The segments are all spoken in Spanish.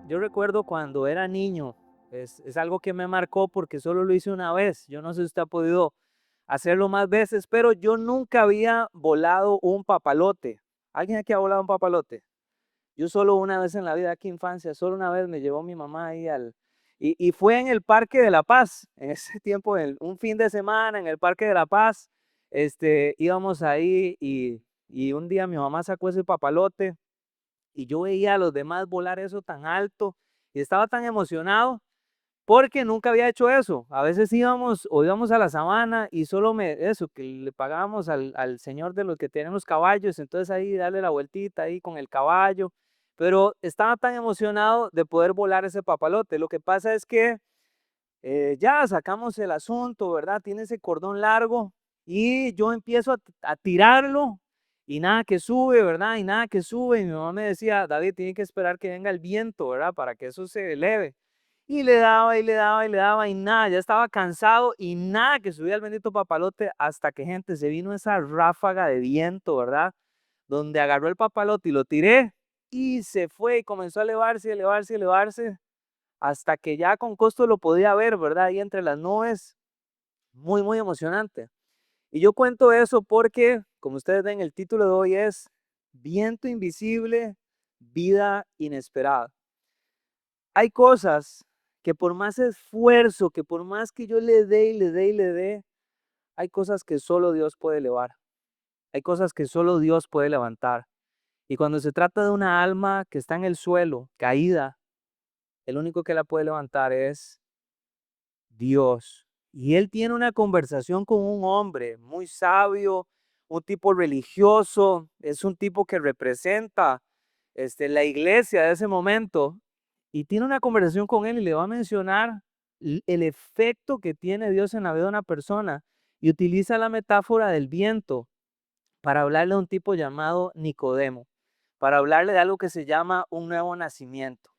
Yo recuerdo cuando era niño, es algo que me marcó porque solo lo hice una vez. Yo no sé si usted ha podido hacerlo más veces, pero yo nunca había volado un papalote. ¿Alguien aquí ha volado un papalote? Yo solo una vez en la vida, aquí infancia, solo una vez me llevó mi mamá ahí y fue en el Parque de la Paz, en ese tiempo, un fin de semana en el Parque de la Paz, íbamos ahí y un día mi mamá sacó ese papalote y yo veía a los demás volar eso tan alto y estaba tan emocionado porque nunca había hecho eso. A veces íbamos a la sabana y eso, que le pagábamos al señor de los que tienen los caballos, entonces ahí darle la vueltita ahí con el caballo, pero estaba tan emocionado de poder volar ese papalote. Lo que pasa es que ya sacamos el asunto, ¿verdad? Tiene ese cordón largo y yo empiezo a tirarlo y nada que sube, ¿verdad? Y nada que sube. Y mi mamá me decía, David, tiene que esperar que venga el viento, ¿verdad? Para que eso se eleve. Y le daba y le daba y le daba y nada, ya estaba cansado y nada que subía el bendito papalote hasta que, gente, se vino esa ráfaga de viento, ¿verdad? Donde agarró el papalote y lo tiré y se fue y comenzó a elevarse, elevarse, elevarse hasta que ya con costo lo podía ver, ¿verdad? Ahí entre las nubes, muy, muy emocionante. Y yo cuento eso porque, como ustedes ven, el título de hoy es Viento invisible, vida inesperada. Hay cosas que por más esfuerzo, que por más que yo le dé y le dé y le dé, hay cosas que solo Dios puede elevar. Hay cosas que solo Dios puede levantar. Y cuando se trata de una alma que está en el suelo, caída, el único que la puede levantar es Dios. Y él tiene una conversación con un hombre muy sabio, un tipo religioso, es un tipo que representa la iglesia de ese momento, y tiene una conversación con él y le va a mencionar el efecto que tiene Dios en la vida de una persona, y utiliza la metáfora del viento para hablarle a un tipo llamado Nicodemo, para hablarle de algo que se llama un nuevo nacimiento.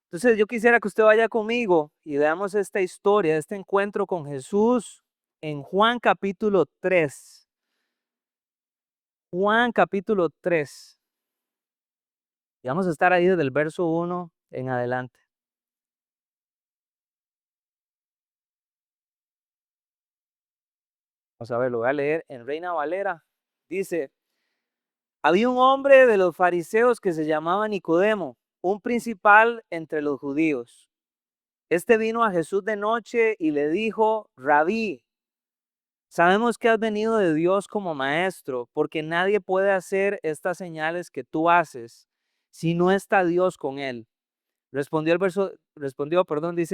Entonces yo quisiera que usted vaya conmigo y veamos esta historia, este encuentro con Jesús en Juan capítulo 3. Juan capítulo 3. Y vamos a estar ahí desde el verso 1 en adelante. Vamos a ver, lo voy a leer en Reina Valera. Dice, había un hombre de los fariseos que se llamaba Nicodemo, un principal entre los judíos. Este vino a Jesús de noche y le dijo, Rabí, sabemos que has venido de Dios como maestro, porque nadie puede hacer estas señales que tú haces si no está Dios con él. Dice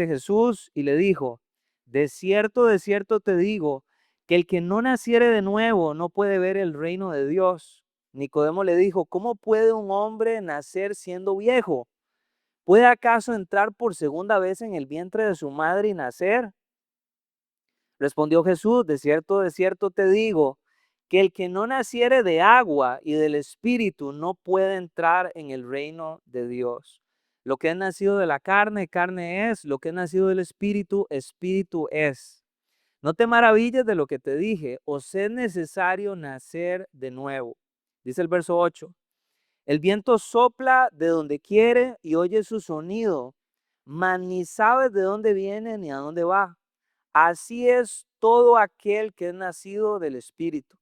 Jesús y le dijo, de cierto te digo, que el que no naciere de nuevo no puede ver el reino de Dios. Nicodemo le dijo, ¿cómo puede un hombre nacer siendo viejo? ¿Puede acaso entrar por segunda vez en el vientre de su madre y nacer? Respondió Jesús, de cierto te digo, que el que no naciere de agua y del Espíritu no puede entrar en el reino de Dios. Lo que es nacido de la carne, carne es; lo que es nacido del Espíritu, Espíritu es. No te maravilles de lo que te dije, os es necesario nacer de nuevo. Dice el verso 8. El viento sopla de donde quiere y oye su sonido, mas ni sabes de dónde viene ni a dónde va. Así es todo aquel que es nacido del Espíritu.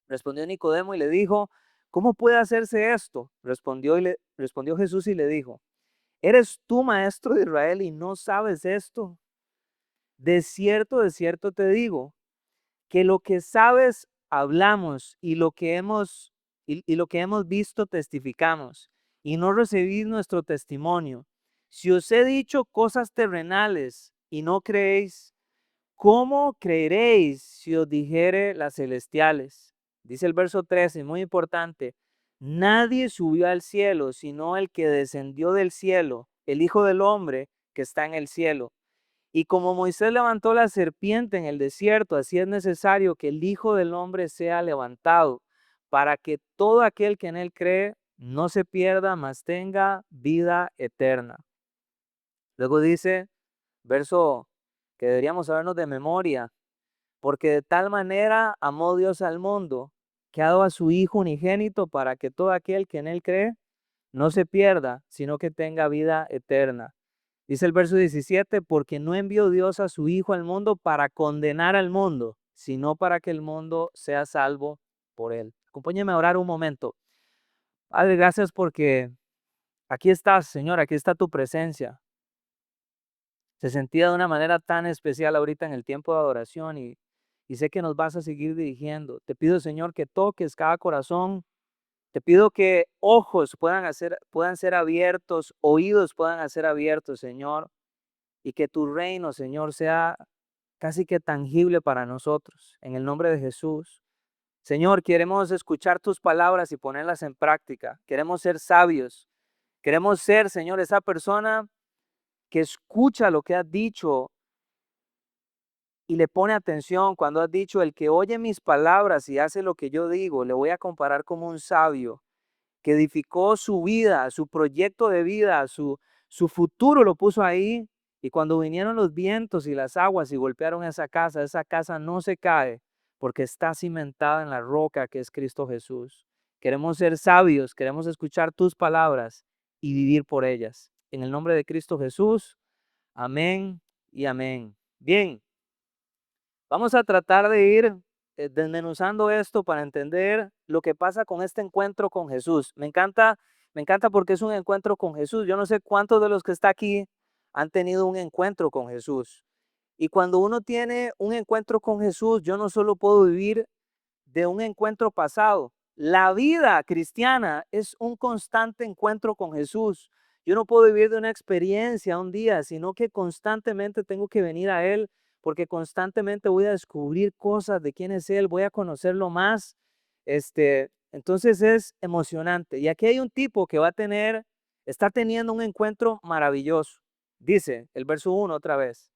Respondió Nicodemo y le dijo, ¿cómo puede hacerse esto? Respondió Jesús y le dijo, ¿eres tú maestro de Israel y no sabes esto? De cierto te digo, que lo que sabes hablamos y lo que hemos visto testificamos, y no recibís nuestro testimonio. Si os he dicho cosas terrenales y no creéis, ¿cómo creeréis si os dijere las celestiales? Dice el verso 13, muy importante. Nadie subió al cielo, sino el que descendió del cielo, el Hijo del Hombre que está en el cielo. Y como Moisés levantó la serpiente en el desierto, así es necesario que el Hijo del Hombre sea levantado, para que todo aquel que en él cree no se pierda, mas tenga vida eterna. Luego dice, verso que deberíamos sabernos de memoria, porque de tal manera amó Dios al mundo, que ha dado a su Hijo unigénito para que todo aquel que en él cree no se pierda, sino que tenga vida eterna. Dice el verso 17, porque no envió Dios a su Hijo al mundo para condenar al mundo, sino para que el mundo sea salvo por él. Acompáñeme a orar un momento. Padre, gracias porque aquí estás, Señor, aquí está tu presencia. Se sentía de una manera tan especial ahorita en el tiempo de adoración y sé que nos vas a seguir dirigiendo. Te pido, Señor, que toques cada corazón. Te pido que ojos puedan ser abiertos, oídos puedan ser abiertos, Señor, y que tu reino, Señor, sea casi que tangible para nosotros. En el nombre de Jesús. Señor, queremos escuchar tus palabras y ponerlas en práctica. Queremos ser sabios. Queremos ser, Señor, esa persona que escucha lo que has dicho y le pone atención cuando has dicho, el que oye mis palabras y hace lo que yo digo, le voy a comparar como un sabio que edificó su vida, su proyecto de vida, su futuro lo puso ahí. Y cuando vinieron los vientos y las aguas y golpearon esa casa no se cae porque está cimentada en la roca que es Cristo Jesús. Queremos ser sabios, queremos escuchar tus palabras y vivir por ellas. En el nombre de Cristo Jesús, amén y amén. Bien. Vamos a tratar de ir desmenuzando esto para entender lo que pasa con este encuentro con Jesús. Me encanta porque es un encuentro con Jesús. Yo no sé cuántos de los que está aquí han tenido un encuentro con Jesús. Y cuando uno tiene un encuentro con Jesús, yo no solo puedo vivir de un encuentro pasado. La vida cristiana es un constante encuentro con Jesús. Yo no puedo vivir de una experiencia un día, sino que constantemente tengo que venir a Él, porque constantemente voy a descubrir cosas de quién es Él, voy a conocerlo más. Entonces es emocionante. Y aquí hay un tipo que está teniendo un encuentro maravilloso. Dice el verso 1 otra vez.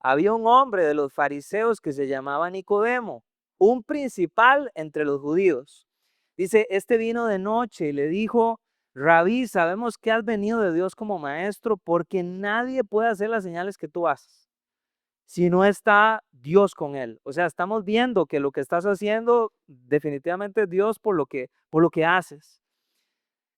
Había un hombre de los fariseos que se llamaba Nicodemo, un principal entre los judíos. Dice, este vino de noche y le dijo, Rabí, sabemos que has venido de Dios como maestro porque nadie puede hacer las señales que tú haces si no está Dios con él. O sea, estamos viendo que lo que estás haciendo definitivamente es Dios por lo que haces.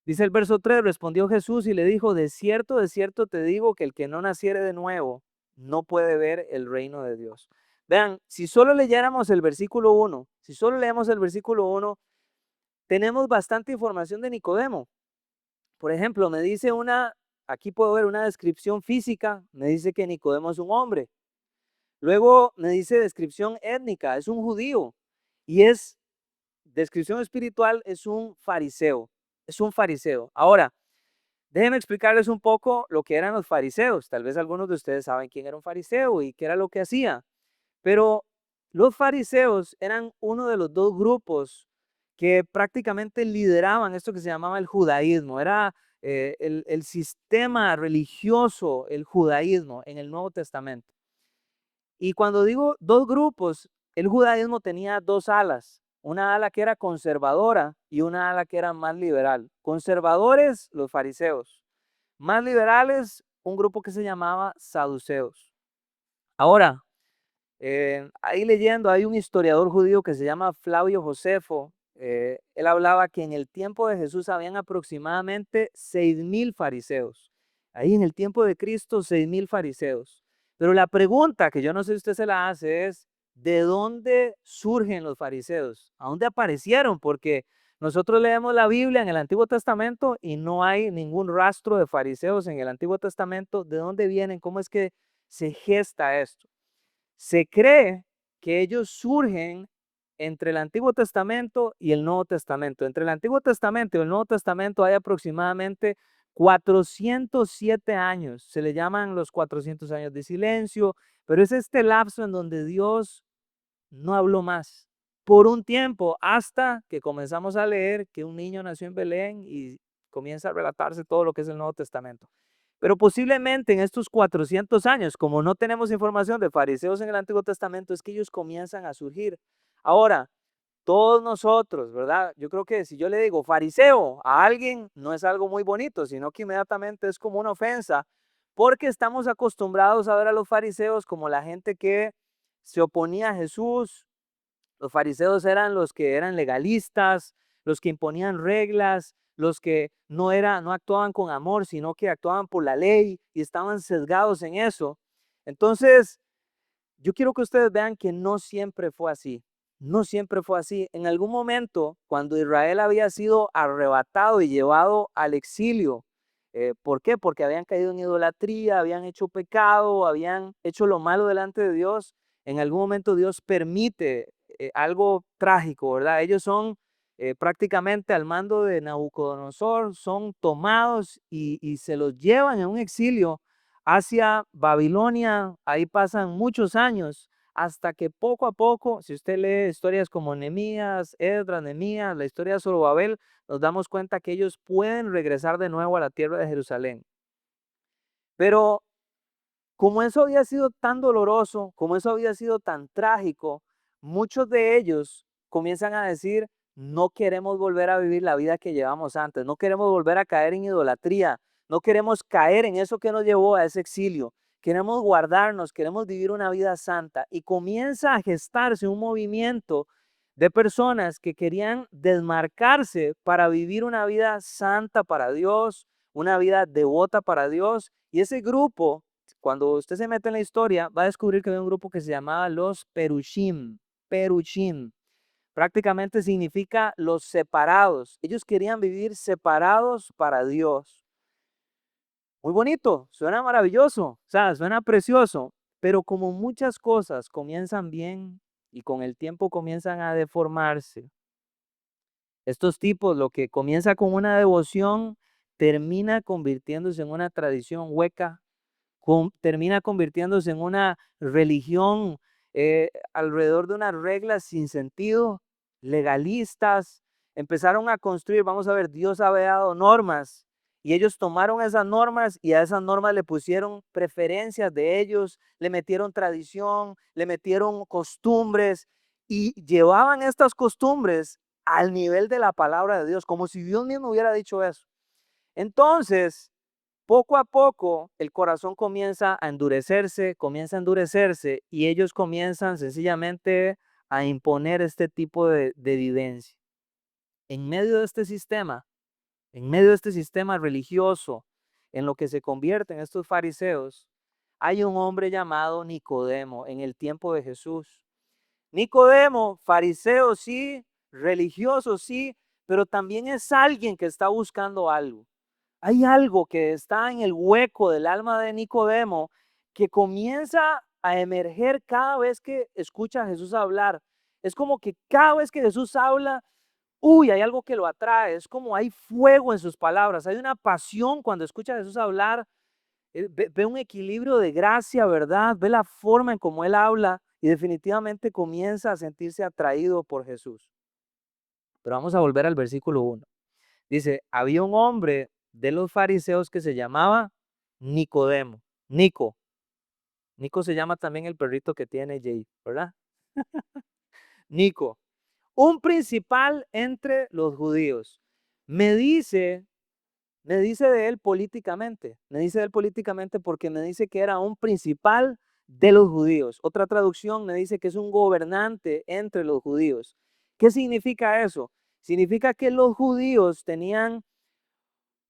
Dice el verso 3, respondió Jesús y le dijo, de cierto te digo que el que no naciere de nuevo no puede ver el reino de Dios. Vean, si solo leyéramos el versículo 1, si solo leemos el versículo 1, tenemos bastante información de Nicodemo. Por ejemplo, aquí puedo ver una descripción física, me dice que Nicodemo es un hombre. Luego me dice descripción étnica, es un judío. Y descripción espiritual, es un fariseo. Es un fariseo. Ahora, déjenme explicarles un poco lo que eran los fariseos. Tal vez algunos de ustedes saben quién era un fariseo y qué era lo que hacía. Pero los fariseos eran uno de los dos grupos que prácticamente lideraban esto que se llamaba el judaísmo. Era el sistema religioso, el judaísmo en el Nuevo Testamento. Y cuando digo dos grupos, el judaísmo tenía dos alas. Una ala que era conservadora y una ala que era más liberal. Conservadores, los fariseos. Más liberales, un grupo que se llamaba saduceos. Ahora, ahí leyendo, hay un historiador judío que se llama Flavio Josefo. Él hablaba que en el tiempo de Jesús habían aproximadamente 6,000 fariseos. Ahí en el tiempo de Cristo, 6,000 fariseos. Pero la pregunta que yo no sé si usted se la hace es, ¿de dónde surgen los fariseos? ¿A dónde aparecieron? Porque nosotros leemos la Biblia en el Antiguo Testamento y no hay ningún rastro de fariseos en el Antiguo Testamento. ¿De dónde vienen? ¿Cómo es que se gesta esto? Se cree que ellos surgen entre el Antiguo Testamento y el Nuevo Testamento. Entre el Antiguo Testamento y el Nuevo Testamento hay aproximadamente 407 años. Se le llaman los 400 años de silencio, pero es este lapso en donde Dios no habló más por un tiempo hasta que comenzamos a leer que un niño nació en Belén y comienza a relatarse todo lo que es el Nuevo Testamento. Pero posiblemente en estos 400 años, como no tenemos información de fariseos en el Antiguo Testamento, es que ellos comienzan a surgir. Ahora, todos nosotros, ¿verdad? Yo creo que si yo le digo fariseo a alguien, no es algo muy bonito, sino que inmediatamente es como una ofensa, porque estamos acostumbrados a ver a los fariseos como la gente que se oponía a Jesús. Los fariseos eran los que eran legalistas, los que imponían reglas, los que no actuaban con amor, sino que actuaban por la ley y estaban sesgados en eso. Entonces, yo quiero que ustedes vean que no siempre fue así. No siempre fue así. En algún momento, cuando Israel había sido arrebatado y llevado al exilio, ¿por qué? Porque habían caído en idolatría, habían hecho pecado, habían hecho lo malo delante de Dios. En algún momento Dios permite algo trágico, ¿verdad? Ellos son prácticamente al mando de Nabucodonosor, son tomados y se los llevan en un exilio hacia Babilonia. Ahí pasan muchos años hasta que poco a poco, si usted lee historias como Nehemías, Esdras, Nehemías, la historia de Zorobabel, nos damos cuenta que ellos pueden regresar de nuevo a la tierra de Jerusalén. Pero como eso había sido tan doloroso, como eso había sido tan trágico, muchos de ellos comienzan a decir, no queremos volver a vivir la vida que llevamos antes, no queremos volver a caer en idolatría, no queremos caer en eso que nos llevó a ese exilio, queremos guardarnos, queremos vivir una vida santa. Y comienza a gestarse un movimiento de personas que querían desmarcarse para vivir una vida santa para Dios, una vida devota para Dios. Y ese grupo, cuando usted se mete en la historia, va a descubrir que había un grupo que se llamaba los Perushim. Perushim. Prácticamente significa los separados. Ellos querían vivir separados para Dios. Muy bonito, suena maravilloso, o sea, suena precioso, pero como muchas cosas comienzan bien y con el tiempo comienzan a deformarse, estos tipos, lo que comienza con una devoción, termina convirtiéndose en una tradición hueca, termina convirtiéndose en una religión alrededor de unas reglas sin sentido, legalistas. Empezaron a construir, vamos a ver, Dios había dado normas y ellos tomaron esas normas y a esas normas le pusieron preferencias de ellos, le metieron tradición, le metieron costumbres y llevaban estas costumbres al nivel de la palabra de Dios, como si Dios mismo hubiera dicho eso. Entonces, poco a poco el corazón comienza a endurecerse y ellos comienzan sencillamente a imponer este tipo de vivencia. En medio de este sistema, en medio de este sistema religioso, en lo que se convierten estos fariseos, hay un hombre llamado Nicodemo en el tiempo de Jesús. Nicodemo, fariseo sí, religioso sí, pero también es alguien que está buscando algo. Hay algo que está en el hueco del alma de Nicodemo que comienza a emerger cada vez que escucha a Jesús hablar. Es como que cada vez que Jesús habla, uy, hay algo que lo atrae. Es como hay fuego en sus palabras. Hay una pasión cuando escucha a Jesús hablar. Ve un equilibrio de gracia, ¿verdad? Ve la forma en cómo él habla y definitivamente comienza a sentirse atraído por Jesús. Pero vamos a volver al versículo 1. Dice, había un hombre de los fariseos que se llamaba Nicodemo. Nico. Nico se llama también el perrito que tiene Jay, ¿verdad? Nico. Un principal entre los judíos. Me dice de él políticamente. Me dice de él políticamente porque me dice que era un principal de los judíos. Otra traducción me dice que es un gobernante entre los judíos. ¿Qué significa eso? Significa que los judíos tenían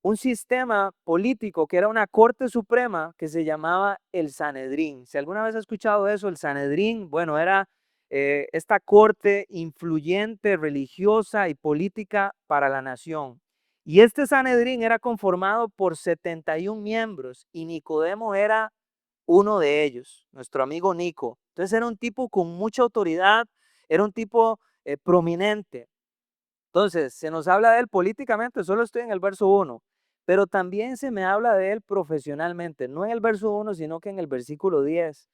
un sistema político que era una corte suprema que se llamaba el Sanedrín. Si alguna vez has escuchado eso, el Sanedrín, bueno, era esta corte influyente, religiosa y política para la nación. Y este Sanedrín era conformado por 71 miembros y Nicodemo era uno de ellos, nuestro amigo Nico. Entonces era un tipo con mucha autoridad, era un tipo prominente. Entonces, se nos habla de él políticamente, solo estoy en el verso 1, pero también se me habla de él profesionalmente, no en el verso 1, sino que en el versículo 10,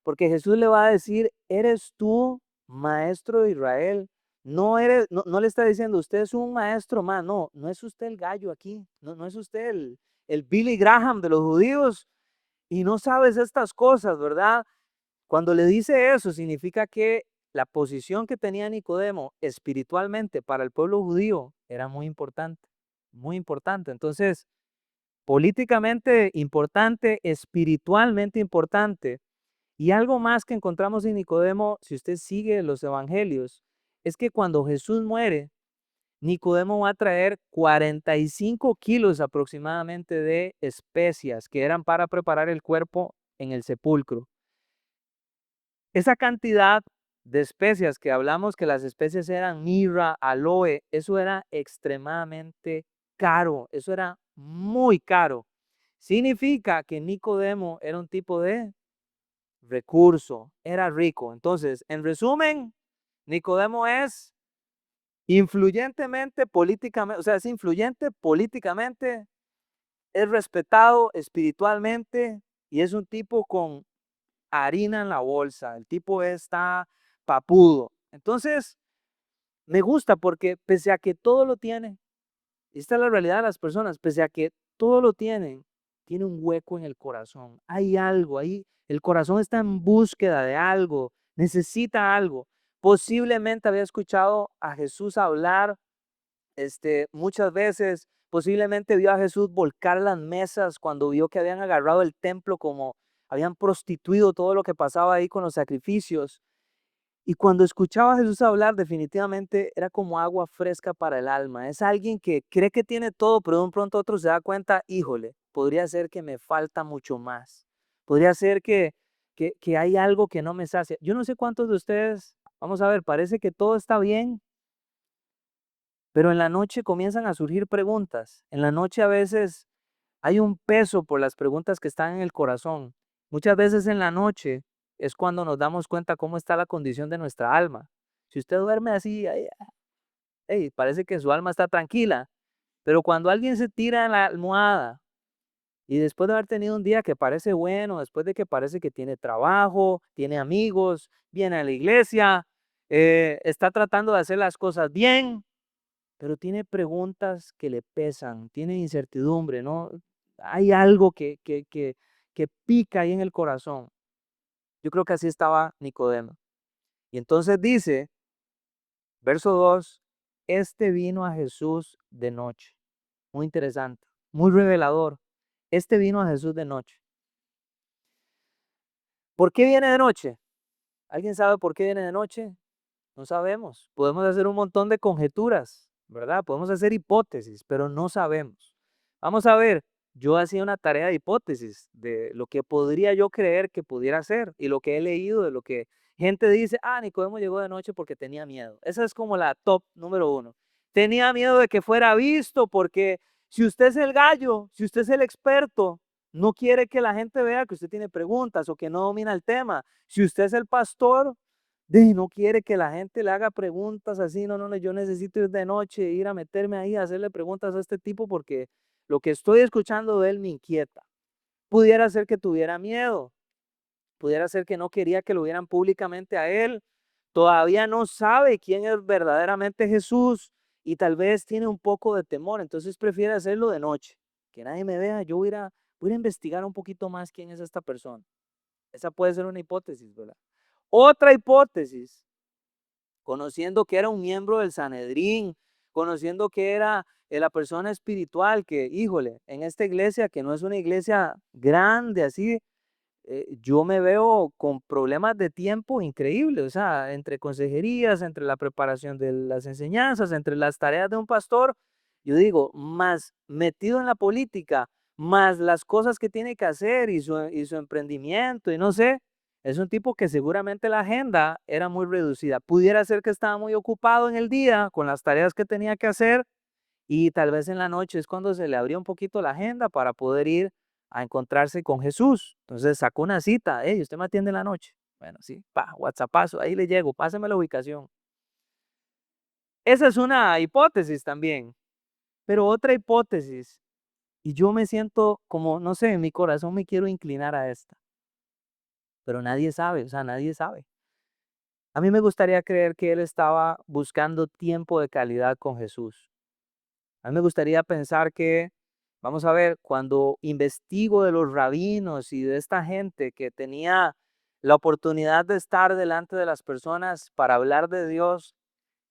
porque Jesús le va a decir, ¿eres tú maestro de Israel? No le está diciendo, usted es un maestro más, no es usted el gallo aquí, no es usted el Billy Graham de los judíos y no sabes estas cosas, ¿verdad? Cuando le dice eso, significa que la posición que tenía Nicodemo espiritualmente para el pueblo judío era muy importante, muy importante. Entonces, políticamente importante, espiritualmente importante. Y algo más que encontramos en Nicodemo, si usted sigue los evangelios, es que cuando Jesús muere, Nicodemo va a traer 45 kilos aproximadamente de especias que eran para preparar el cuerpo en el sepulcro. Esa cantidad de especias que hablamos, que las especias eran mirra, aloe, eso era extremadamente caro, eso era muy caro. Significa que Nicodemo era un tipo de recurso, era rico. Entonces, en resumen, Nicodemo es influyentemente políticamente, o sea, es influyente políticamente, es respetado espiritualmente y es un tipo con harina en la bolsa. El tipo está papudo. Entonces, me gusta porque pese a que todo lo tiene, esta es la realidad de las personas, pese a que todo lo tienen, tiene un hueco en el corazón. Hay algo ahí, el corazón está en búsqueda de algo, necesita algo. Posiblemente había escuchado a Jesús hablar muchas veces, posiblemente vio a Jesús volcar las mesas cuando vio que habían agarrado el templo, como habían prostituido todo lo que pasaba ahí con los sacrificios. Y cuando escuchaba a Jesús hablar, definitivamente era como agua fresca para el alma. Es alguien que cree que tiene todo, pero de un pronto a otro se da cuenta, híjole, podría ser que me falta mucho más. Podría ser que hay algo que no me sacia. Yo no sé cuántos de ustedes, vamos a ver, parece que todo está bien, pero en la noche comienzan a surgir preguntas. En la noche a veces hay un peso por las preguntas que están en el corazón. Muchas veces en la noche es cuando nos damos cuenta cómo está la condición de nuestra alma. Si usted duerme así, parece que su alma está tranquila, pero cuando alguien se tira en la almohada y después de haber tenido un día que parece bueno, después de que parece que tiene trabajo, tiene amigos, viene a la iglesia, está tratando de hacer las cosas bien, pero tiene preguntas que le pesan, tiene incertidumbre, ¿no? Hay algo que pica ahí en el corazón. Yo creo que así estaba Nicodemo. Y entonces dice, verso 2, este vino a Jesús de noche. Muy interesante, muy revelador. Este vino a Jesús de noche. ¿Por qué viene de noche? ¿Alguien sabe por qué viene de noche? No sabemos. Podemos hacer un montón de conjeturas, ¿verdad? Podemos hacer hipótesis, pero no sabemos. Vamos a ver, yo hacía una tarea de hipótesis de lo que podría yo creer que pudiera ser y lo que he leído de lo que gente dice, Nicodemo llegó de noche porque tenía miedo. Esa es como la top número uno. Tenía miedo de que fuera visto porque si usted es el gallo, si usted es el experto, no quiere que la gente vea que usted tiene preguntas o que no domina el tema. Si usted es el pastor, no quiere que la gente le haga preguntas así, no, yo necesito ir de noche, ir a meterme ahí a hacerle preguntas a este tipo porque lo que estoy escuchando de él me inquieta. Pudiera ser que tuviera miedo, pudiera ser que no quería que lo vieran públicamente a él, todavía no sabe quién es verdaderamente Jesús y tal vez tiene un poco de temor, entonces prefiere hacerlo de noche, que nadie me vea, yo voy a investigar un poquito más quién es esta persona. Esa puede ser una hipótesis, ¿verdad? Otra hipótesis, conociendo que era un miembro del Sanedrín, conociendo que era la persona espiritual, que, híjole, en esta iglesia, que no es una iglesia grande así, yo me veo con problemas de tiempo increíbles, o sea, entre consejerías, entre la preparación de las enseñanzas, entre las tareas de un pastor, yo digo, más metido en la política, más las cosas que tiene que hacer y su emprendimiento, y no sé, es un tipo que seguramente la agenda era muy reducida. Pudiera ser que estaba muy ocupado en el día con las tareas que tenía que hacer y tal vez en la noche es cuando se le abría un poquito la agenda para poder ir a encontrarse con Jesús. Entonces sacó una cita, usted me atiende en la noche. Bueno, sí, WhatsAppazo, ahí le llego, páseme la ubicación. Esa es una hipótesis también, pero otra hipótesis, y yo me siento como, no sé, en mi corazón me quiero inclinar a esta, pero nadie sabe, o sea, nadie sabe. A mí me gustaría creer que él estaba buscando tiempo de calidad con Jesús. A mí me gustaría pensar que, vamos a ver, cuando investigo de los rabinos y de esta gente que tenía la oportunidad de estar delante de las personas para hablar de Dios,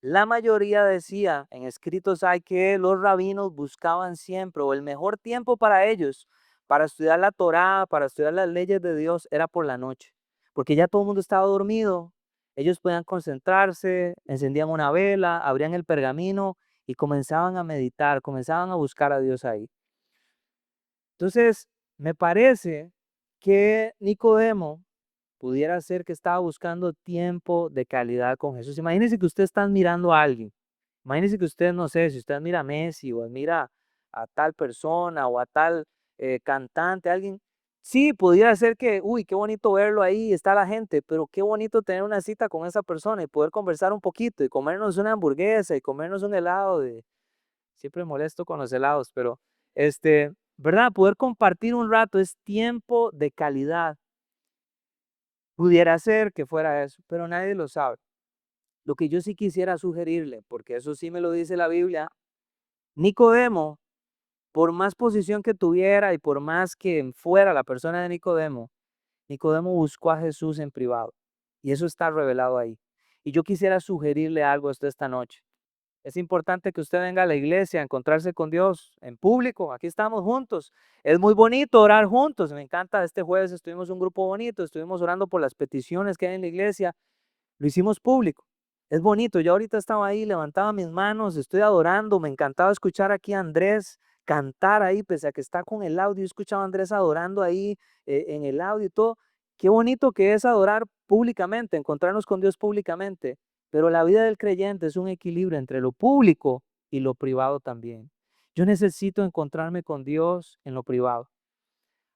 la mayoría decía, en escritos hay que los rabinos buscaban siempre, o el mejor tiempo para ellos, para estudiar la Torá, para estudiar las leyes de Dios, era por la noche, porque ya todo el mundo estaba dormido, ellos podían concentrarse, encendían una vela, abrían el pergamino y comenzaban a meditar, comenzaban a buscar a Dios ahí. Entonces, me parece que Nicodemo pudiera ser que estaba buscando tiempo de calidad con Jesús. Imagínense que usted está mirando a alguien. Imagínense que usted, no sé, si usted mira a Messi o mira a tal persona o a tal cantante, alguien, sí, pudiera ser que, uy, qué bonito verlo ahí, está la gente, pero qué bonito tener una cita con esa persona y poder conversar un poquito y comernos una hamburguesa y comernos un helado de, siempre molesto con los helados, pero ¿verdad? Poder compartir un rato es tiempo de calidad. Pudiera ser que fuera eso, pero nadie lo sabe. Lo que yo sí quisiera sugerirle, porque eso sí me lo dice la Biblia, Nicodemo, por más posición que tuviera y por más que fuera la persona de Nicodemo, Nicodemo buscó a Jesús en privado. Y eso está revelado ahí. Y yo quisiera sugerirle algo a usted esta noche. Es importante que usted venga a la iglesia a encontrarse con Dios en público. Aquí estamos juntos. Es muy bonito orar juntos. Me encanta. Este jueves estuvimos un grupo bonito. Estuvimos orando por las peticiones que hay en la iglesia. Lo hicimos público. Es bonito. Yo ahorita estaba ahí, levantaba mis manos, estoy adorando. Me encantaba escuchar aquí a Andrés cantar ahí, pese a que está con el audio. Escuchaba a Andrés adorando ahí en el audio y todo. Qué bonito que es adorar públicamente, encontrarnos con Dios públicamente. Pero la vida del creyente es un equilibrio entre lo público y lo privado también. Yo necesito encontrarme con Dios en lo privado.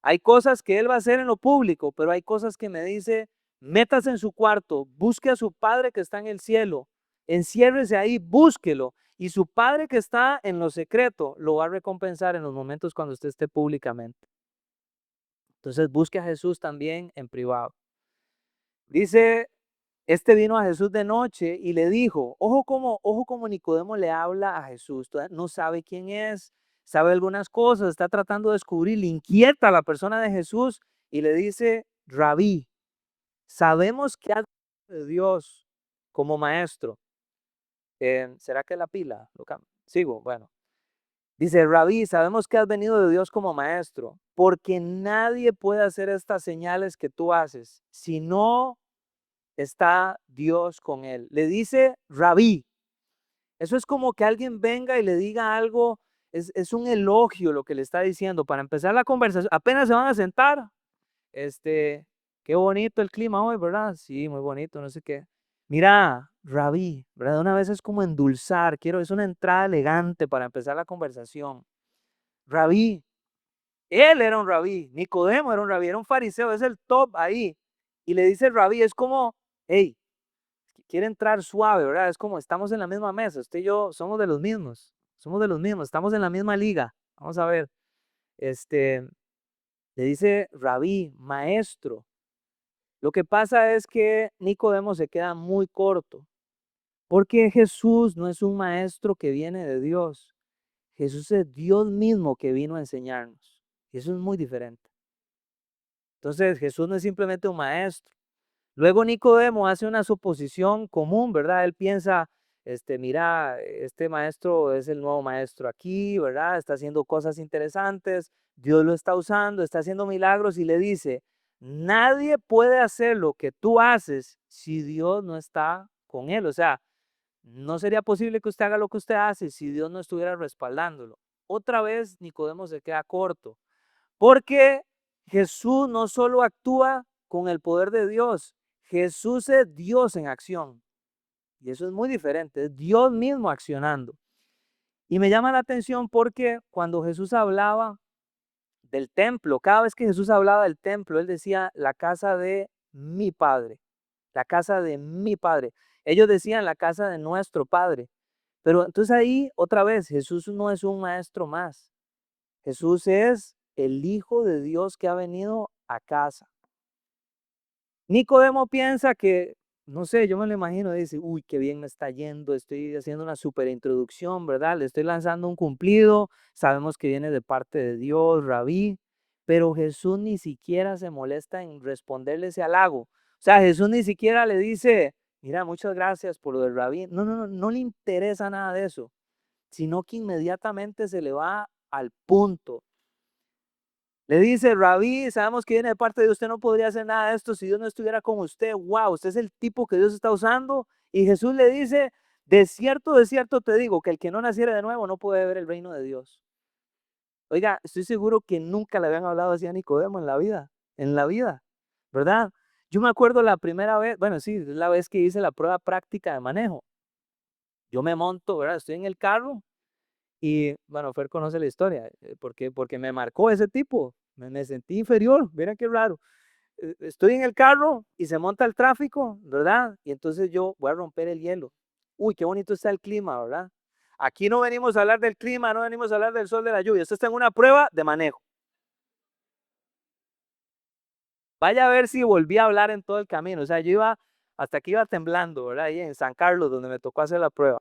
Hay cosas que Él va a hacer en lo público, pero hay cosas que me dice, métase en su cuarto, busque a su Padre que está en el cielo, enciérrese ahí, búsquelo. Y su Padre que está en lo secreto lo va a recompensar en los momentos cuando usted esté públicamente. Entonces busque a Jesús también en privado. Dice, vino a Jesús de noche y le dijo, ojo como Nicodemo le habla a Jesús, no sabe quién es, sabe algunas cosas, está tratando de descubrir, le inquieta a la persona de Jesús y le dice, Rabí, sabemos que has venido de Dios como maestro. ¿Será que la pila? Sigo, bueno. Dice, Rabí, sabemos que has venido de Dios como maestro, porque nadie puede hacer estas señales que tú haces, si no está Dios con él. Le dice Rabí. Eso es como que alguien venga y le diga algo, es un elogio lo que le está diciendo. Para empezar la conversación, apenas se van a sentar. Qué bonito el clima hoy, ¿verdad? Sí, muy bonito, no sé qué. Mira, Rabí, ¿verdad? Una vez es como endulzar, es una entrada elegante para empezar la conversación. Rabí, él era un rabí, Nicodemo era un rabí, era un fariseo, es el top ahí. Y le dice Rabí, es como, hey, quiere entrar suave, ¿verdad? Es como estamos en la misma mesa, usted y yo somos de los mismos, estamos en la misma liga. Vamos a ver, le dice Rabí, maestro. Lo que pasa es que Nicodemo se queda muy corto, porque Jesús no es un maestro que viene de Dios. Jesús es Dios mismo que vino a enseñarnos. Y eso es muy diferente. Entonces, Jesús no es simplemente un maestro. Luego Nicodemo hace una suposición común, ¿verdad? Él piensa, mira, este maestro es el nuevo maestro aquí, ¿verdad? Está haciendo cosas interesantes, Dios lo está usando, está haciendo milagros y le dice, nadie puede hacer lo que tú haces si Dios no está con él. O sea, no sería posible que usted haga lo que usted hace si Dios no estuviera respaldándolo. Otra vez Nicodemo se queda corto, porque Jesús no solo actúa con el poder de Dios, Jesús es Dios en acción. Y eso es muy diferente, es Dios mismo accionando. Y me llama la atención porque cuando Jesús hablaba del templo, cada vez que Jesús hablaba del templo, él decía la casa de mi Padre, la casa de mi Padre. Ellos decían la casa de nuestro Padre. Pero entonces ahí otra vez, Jesús no es un maestro más. Jesús es el Hijo de Dios que ha venido a casa. Nicodemo piensa que, no sé, yo me lo imagino, dice, uy, qué bien me está yendo, estoy haciendo una super introducción, ¿verdad? Le estoy lanzando un cumplido, sabemos que viene de parte de Dios, Rabí, pero Jesús ni siquiera se molesta en responderle ese halago. O sea, Jesús ni siquiera le dice, mira, muchas gracias por lo del Rabí. No le interesa nada de eso, sino que inmediatamente se le va al punto. Le dice, Rabí, sabemos que viene de parte de Dios, usted no podría hacer nada de esto si Dios no estuviera con usted. Wow, usted es el tipo que Dios está usando. Y Jesús le dice, de cierto te digo que el que no naciere de nuevo no puede ver el reino de Dios. Oiga, estoy seguro que nunca le habían hablado así a Nicodemo en la vida, ¿verdad? Yo me acuerdo la primera vez, bueno, sí, es la vez que hice la prueba práctica de manejo. Yo me monto, ¿verdad? Estoy en el carro y, bueno, Fer conoce la historia, porque me marcó ese tipo, me sentí inferior, mira qué raro. Estoy en el carro y se monta el tráfico, ¿verdad? Y entonces yo voy a romper el hielo. Uy, qué bonito está el clima, ¿verdad? Aquí no venimos a hablar del clima, no venimos a hablar del sol, de la lluvia. Esto está en una prueba de manejo. Vaya a ver si volví a hablar en todo el camino. O sea, yo iba, hasta que iba temblando, ¿verdad? Ahí en San Carlos, donde me tocó hacer la prueba.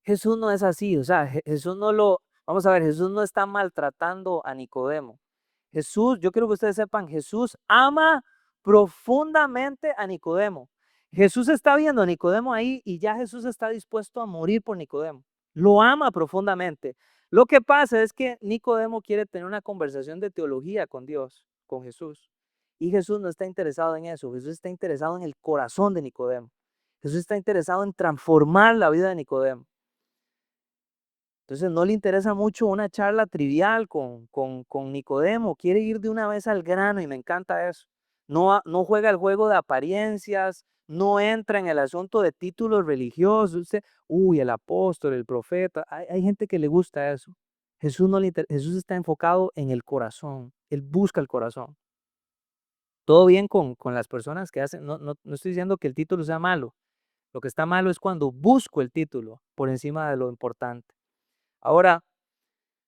Jesús no es así, o sea, Jesús no lo, vamos a ver, Jesús no está maltratando a Nicodemo. Jesús, yo quiero que ustedes sepan, Jesús ama profundamente a Nicodemo. Jesús está viendo a Nicodemo ahí y ya Jesús está dispuesto a morir por Nicodemo. Lo ama profundamente. Lo que pasa es que Nicodemo quiere tener una conversación de teología con Dios, con Jesús. Y Jesús no está interesado en eso. Jesús está interesado en el corazón de Nicodemo. Jesús está interesado en transformar la vida de Nicodemo. Entonces no le interesa mucho una charla trivial con Nicodemo, quiere ir de una vez al grano y me encanta eso. No juega el juego de apariencias, no entra en el asunto de títulos religiosos. Uy, el apóstol, el profeta, hay gente que le gusta eso. Jesús, no le Jesús está enfocado en el corazón, él busca el corazón. Todo bien con las personas que hacen, no estoy diciendo que el título sea malo, lo que está malo es cuando busco el título por encima de lo importante. Ahora,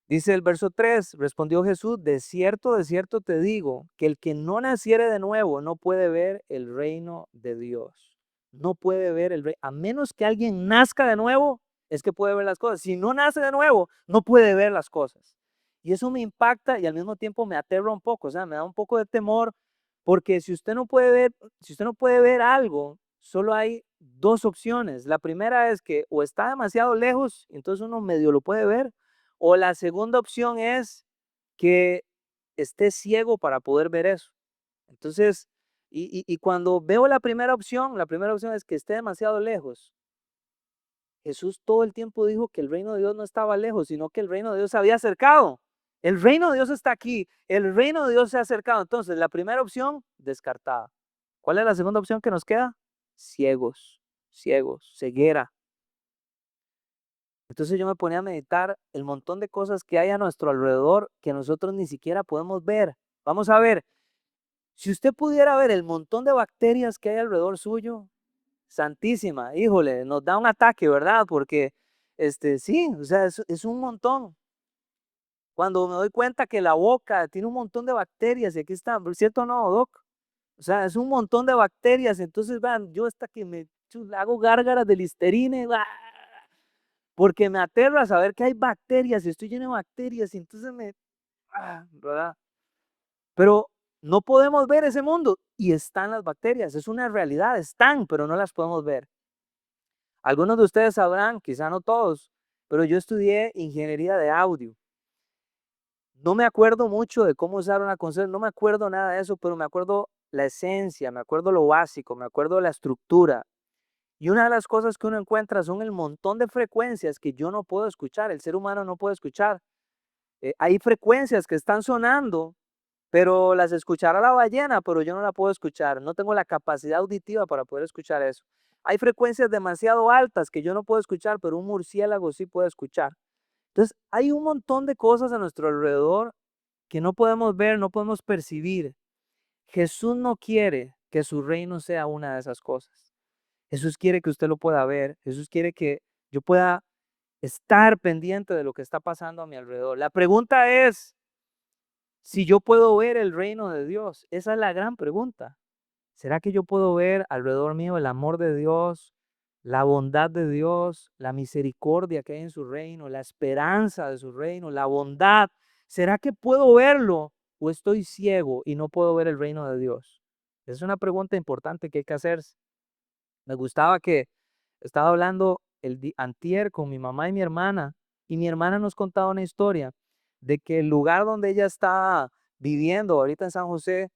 dice el verso 3, respondió Jesús, de cierto te digo, que el que no naciere de nuevo no puede ver el reino de Dios. No puede ver el reino, a menos que alguien nazca de nuevo, es que puede ver las cosas. Si no nace de nuevo, no puede ver las cosas. Y eso me impacta y al mismo tiempo me aterra un poco, o sea, me da un poco de temor, porque si usted no puede ver algo, solo hay dos opciones. La primera es que o está demasiado lejos, entonces uno medio lo puede ver, o la segunda opción es que esté ciego para poder ver eso. Entonces, y cuando veo la primera opción es que esté demasiado lejos. Jesús todo el tiempo dijo que el reino de Dios no estaba lejos, sino que el reino de Dios se había acercado. El reino de Dios está aquí, el reino de Dios se ha acercado. Entonces, la primera opción, descartada. ¿Cuál es la segunda opción que nos queda? Ciegos, ciegos, ceguera. Entonces yo me ponía a meditar el montón de cosas que hay a nuestro alrededor que nosotros ni siquiera podemos ver. Vamos a ver, si usted pudiera ver el montón de bacterias que hay alrededor suyo, santísima, híjole, nos da un ataque, ¿verdad? Porque, sí, o sea, es un montón. Cuando me doy cuenta que la boca tiene un montón de bacterias, y aquí está, ¿cierto o no, Doc? O sea, es un montón de bacterias, entonces, vean, yo hasta que me hago gárgaras de Listerine, porque me aterra saber que hay bacterias y estoy lleno de bacterias y entonces ¿verdad? Pero no podemos ver ese mundo y están las bacterias, es una realidad, están, pero no las podemos ver. Algunos de ustedes sabrán, quizá no todos, pero yo estudié ingeniería de audio. No me acuerdo mucho de cómo usar una consola, no me acuerdo nada de eso, pero me acuerdo la esencia, me acuerdo lo básico, me acuerdo la estructura. Y una de las cosas que uno encuentra son el montón de frecuencias que yo no puedo escuchar, el ser humano no puede escuchar. Hay frecuencias que están sonando, pero las escuchará la ballena, pero yo no la puedo escuchar. No tengo la capacidad auditiva para poder escuchar eso. Hay frecuencias demasiado altas que yo no puedo escuchar, pero un murciélago sí puede escuchar. Entonces, hay un montón de cosas a nuestro alrededor que no podemos ver, no podemos percibir. Jesús no quiere que su reino sea una de esas cosas. Jesús quiere que usted lo pueda ver. Jesús quiere que yo pueda estar pendiente de lo que está pasando a mi alrededor. La pregunta es si yo puedo ver el reino de Dios. Esa es la gran pregunta. ¿Será que yo puedo ver alrededor mío el amor de Dios, la bondad de Dios, la misericordia que hay en su reino, la esperanza de su reino, la bondad? ¿Será que puedo verlo o estoy ciego y no puedo ver el reino de Dios? Es una pregunta importante que hay que hacerse. Me gustaba que estaba hablando antier con mi mamá y mi hermana nos contaba una historia de que el lugar donde ella está viviendo ahorita en San José,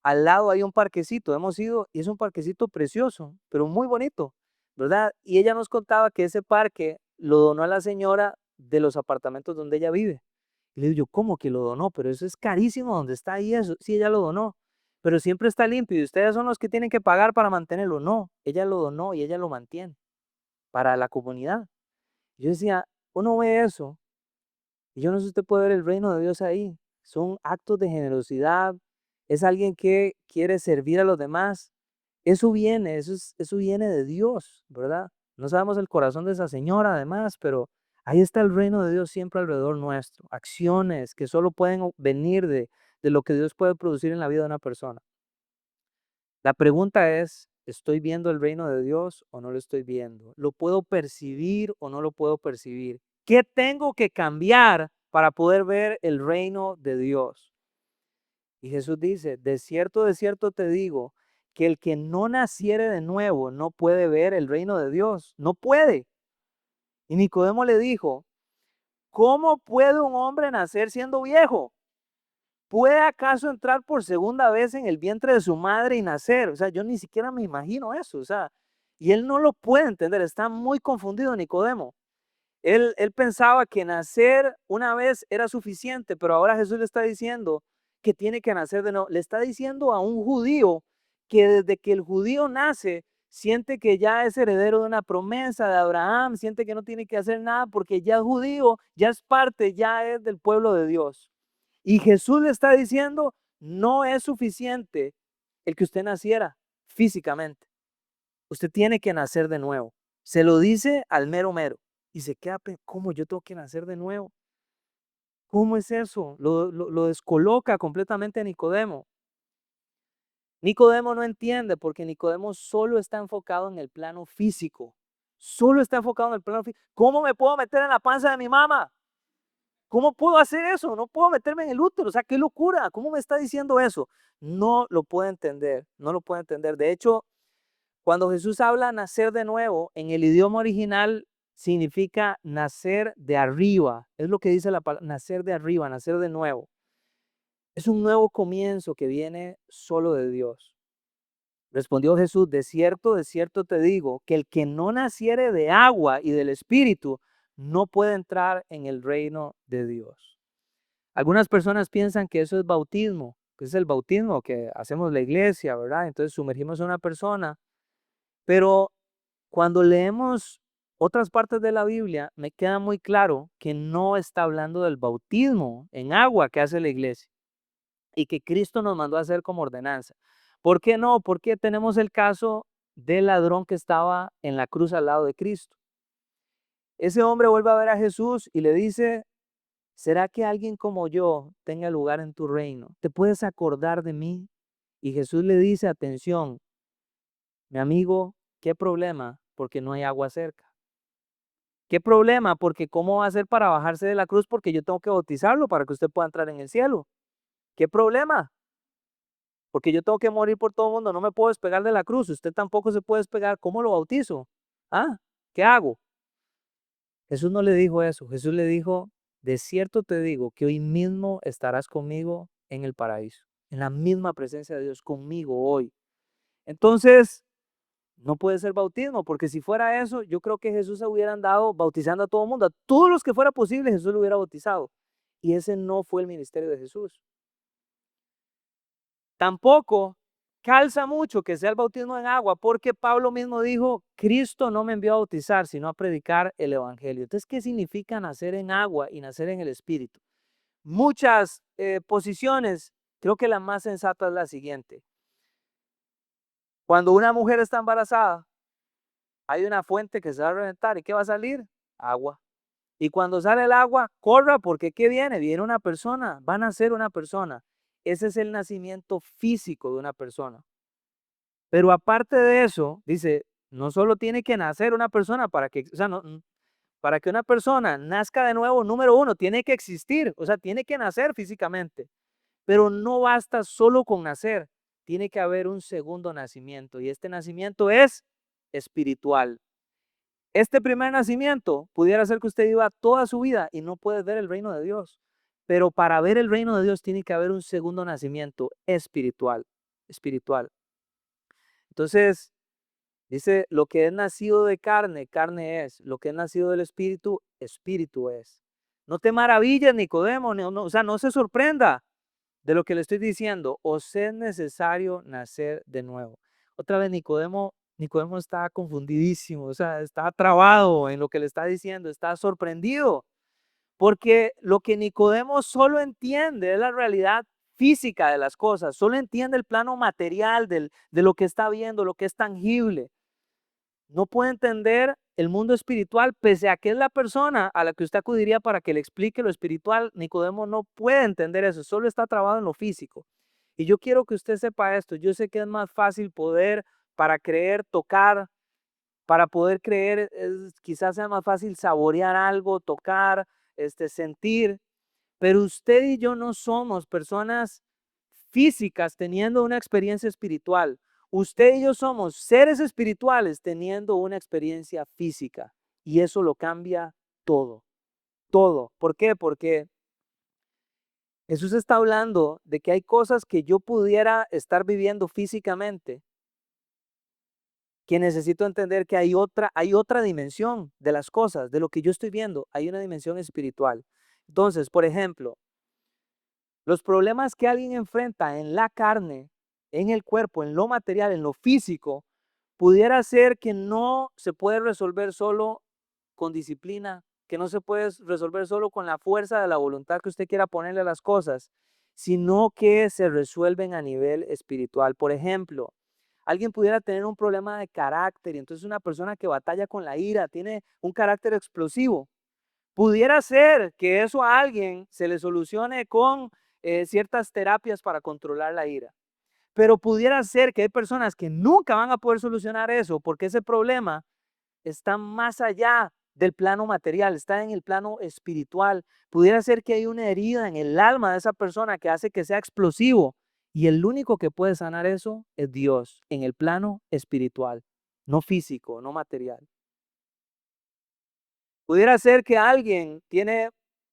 al lado hay un parquecito, hemos ido y es un parquecito precioso, pero muy bonito. ¿verdad? Y ella nos contaba que ese parque lo donó a la señora de los apartamentos donde ella vive. Y le digo yo, ¿cómo que lo donó? Pero eso es carísimo, ¿dónde está ahí eso? Sí, ella lo donó, pero siempre está limpio y ustedes son los que tienen que pagar para mantenerlo. No, ella lo donó y ella lo mantiene para la comunidad. Yo decía, uno ve eso y yo no sé si usted puede ver el reino de Dios ahí. Son actos de generosidad, es alguien que quiere servir a los demás. Eso viene, eso viene de Dios, ¿verdad? No sabemos el corazón de esa señora además, pero ahí está el reino de Dios siempre alrededor nuestro. Acciones que solo pueden venir de lo que Dios puede producir en la vida de una persona. La pregunta es, ¿estoy viendo el reino de Dios o no lo estoy viendo? ¿Lo puedo percibir o no lo puedo percibir? ¿Qué tengo que cambiar para poder ver el reino de Dios? Y Jesús dice, de cierto te digo, que el que no naciere de nuevo no puede ver el reino de Dios. No puede. Y Nicodemo le dijo, ¿cómo puede un hombre nacer siendo viejo? ¿Puede acaso entrar por segunda vez en el vientre de su madre y nacer? O sea, yo ni siquiera me imagino eso. O sea, y él no lo puede entender. Está muy confundido Nicodemo. Él pensaba que nacer una vez era suficiente, pero ahora Jesús le está diciendo que tiene que nacer de nuevo. Le está diciendo a un judío que desde que el judío nace, siente que ya es heredero de una promesa de Abraham, siente que no tiene que hacer nada porque ya es judío, ya es parte, ya es del pueblo de Dios. Y Jesús le está diciendo, no es suficiente el que usted naciera físicamente. Usted tiene que nacer de nuevo. Se lo dice al mero mero. Y se queda, ¿cómo yo tengo que nacer de nuevo? ¿Cómo es eso? Lo descoloca completamente a Nicodemo. Nicodemo no entiende porque Nicodemo solo está enfocado en el plano físico. Solo está enfocado en el plano físico. ¿Cómo me puedo meter en la panza de mi mamá? ¿Cómo puedo hacer eso? No puedo meterme en el útero. O sea, qué locura. ¿Cómo me está diciendo eso? No lo puede entender. No lo puede entender. De hecho, cuando Jesús habla nacer de nuevo, en el idioma original significa nacer de arriba. Es lo que dice la palabra, nacer de arriba, nacer de nuevo. Es un nuevo comienzo que viene solo de Dios. Respondió Jesús, de cierto te digo, que el que no naciere de agua y del Espíritu no puede entrar en el reino de Dios. Algunas personas piensan que eso es bautismo, que es el bautismo que hacemos la iglesia, ¿verdad? Entonces sumergimos a una persona, pero cuando leemos otras partes de la Biblia, me queda muy claro que no está hablando del bautismo en agua que hace la iglesia y que Cristo nos mandó a hacer como ordenanza. ¿Por qué no? Porque tenemos el caso del ladrón que estaba en la cruz al lado de Cristo. Ese hombre vuelve a ver a Jesús y le dice, ¿será que alguien como yo tenga lugar en tu reino? ¿Te puedes acordar de mí? Y Jesús le dice, atención, mi amigo, ¿qué problema? Porque no hay agua cerca. ¿Qué problema? Porque ¿cómo va a ser para bajarse de la cruz? Porque yo tengo que bautizarlo para que usted pueda entrar en el cielo. ¿Qué problema? Porque yo tengo que morir por todo el mundo, no me puedo despegar de la cruz, usted tampoco se puede despegar, ¿cómo lo bautizo? ¿Ah? ¿Qué hago? Jesús no le dijo eso, Jesús le dijo, de cierto te digo que hoy mismo estarás conmigo en el paraíso, en la misma presencia de Dios, conmigo hoy. Entonces, no puede ser bautismo, porque si fuera eso, yo creo que Jesús se hubiera andado bautizando a todo el mundo, a todos los que fuera posible, Jesús lo hubiera bautizado. Y ese no fue el ministerio de Jesús. Tampoco calza mucho que sea el bautismo en agua, porque Pablo mismo dijo, Cristo no me envió a bautizar, sino a predicar el evangelio. Entonces, ¿qué significa nacer en agua y nacer en el Espíritu? Muchas posiciones, creo que la más sensata es la siguiente. Cuando una mujer está embarazada, hay una fuente que se va a reventar, ¿y qué va a salir? Agua. Y cuando sale el agua, corra, porque ¿qué viene? Viene una persona, va a nacer una persona. Ese es el nacimiento físico de una persona. Pero aparte de eso, dice, no solo tiene que nacer una persona para que, o sea, para que una persona nazca de nuevo, número uno, tiene que existir, o sea, tiene que nacer físicamente. Pero no basta solo con nacer, tiene que haber un segundo nacimiento y este nacimiento es espiritual. Este primer nacimiento pudiera ser que usted viva toda su vida y no puede ver el reino de Dios. Pero para ver el reino de Dios tiene que haber un segundo nacimiento espiritual. Espiritual. Entonces, Dice, lo que es nacido de carne, carne es. Lo que es nacido del espíritu, espíritu es. No te maravilles, Nicodemo, o sea, no se sorprenda de lo que le estoy diciendo. Os es necesario nacer de nuevo. Otra vez, Nicodemo está confundidísimo, o sea, está trabado en lo que le está diciendo, está sorprendido. Porque lo que Nicodemo solo entiende es la realidad física de las cosas, solo entiende el plano material de lo que está viendo, lo que es tangible. No puede entender el mundo espiritual, pese a que es la persona a la que usted acudiría para que le explique lo espiritual. Nicodemo no puede entender eso, solo está trabado en lo físico. Y yo quiero que usted sepa esto. Yo sé que es más fácil poder, para creer, tocar, para poder creer, quizás sea más fácil saborear algo, tocar, sentir, pero usted y yo no somos personas físicas teniendo una experiencia espiritual. Usted y yo somos seres espirituales teniendo una experiencia física, y eso lo cambia todo, todo. ¿Por qué? Porque Jesús está hablando de que hay cosas que yo pudiera estar viviendo físicamente, que necesito entender que hay otra dimensión de las cosas, de lo que yo estoy viendo, hay una dimensión espiritual. Entonces, por ejemplo, los problemas que alguien enfrenta en la carne, en el cuerpo, en lo material, en lo físico, pudiera ser que no se puede resolver solo con disciplina, que no se puede resolver solo con la fuerza de la voluntad que usted quiera ponerle a las cosas, sino que se resuelven a nivel espiritual. Por ejemplo, alguien pudiera tener un problema de carácter y entonces una persona que batalla con la ira, tiene un carácter explosivo. Pudiera ser que eso a alguien se le solucione con ciertas terapias para controlar la ira. Pero pudiera ser que hay personas que nunca van a poder solucionar eso porque ese problema está más allá del plano material, está en el plano espiritual. Pudiera ser que hay una herida en el alma de esa persona que hace que sea explosivo, y el único que puede sanar eso es Dios en el plano espiritual, no físico, no material. Pudiera ser que alguien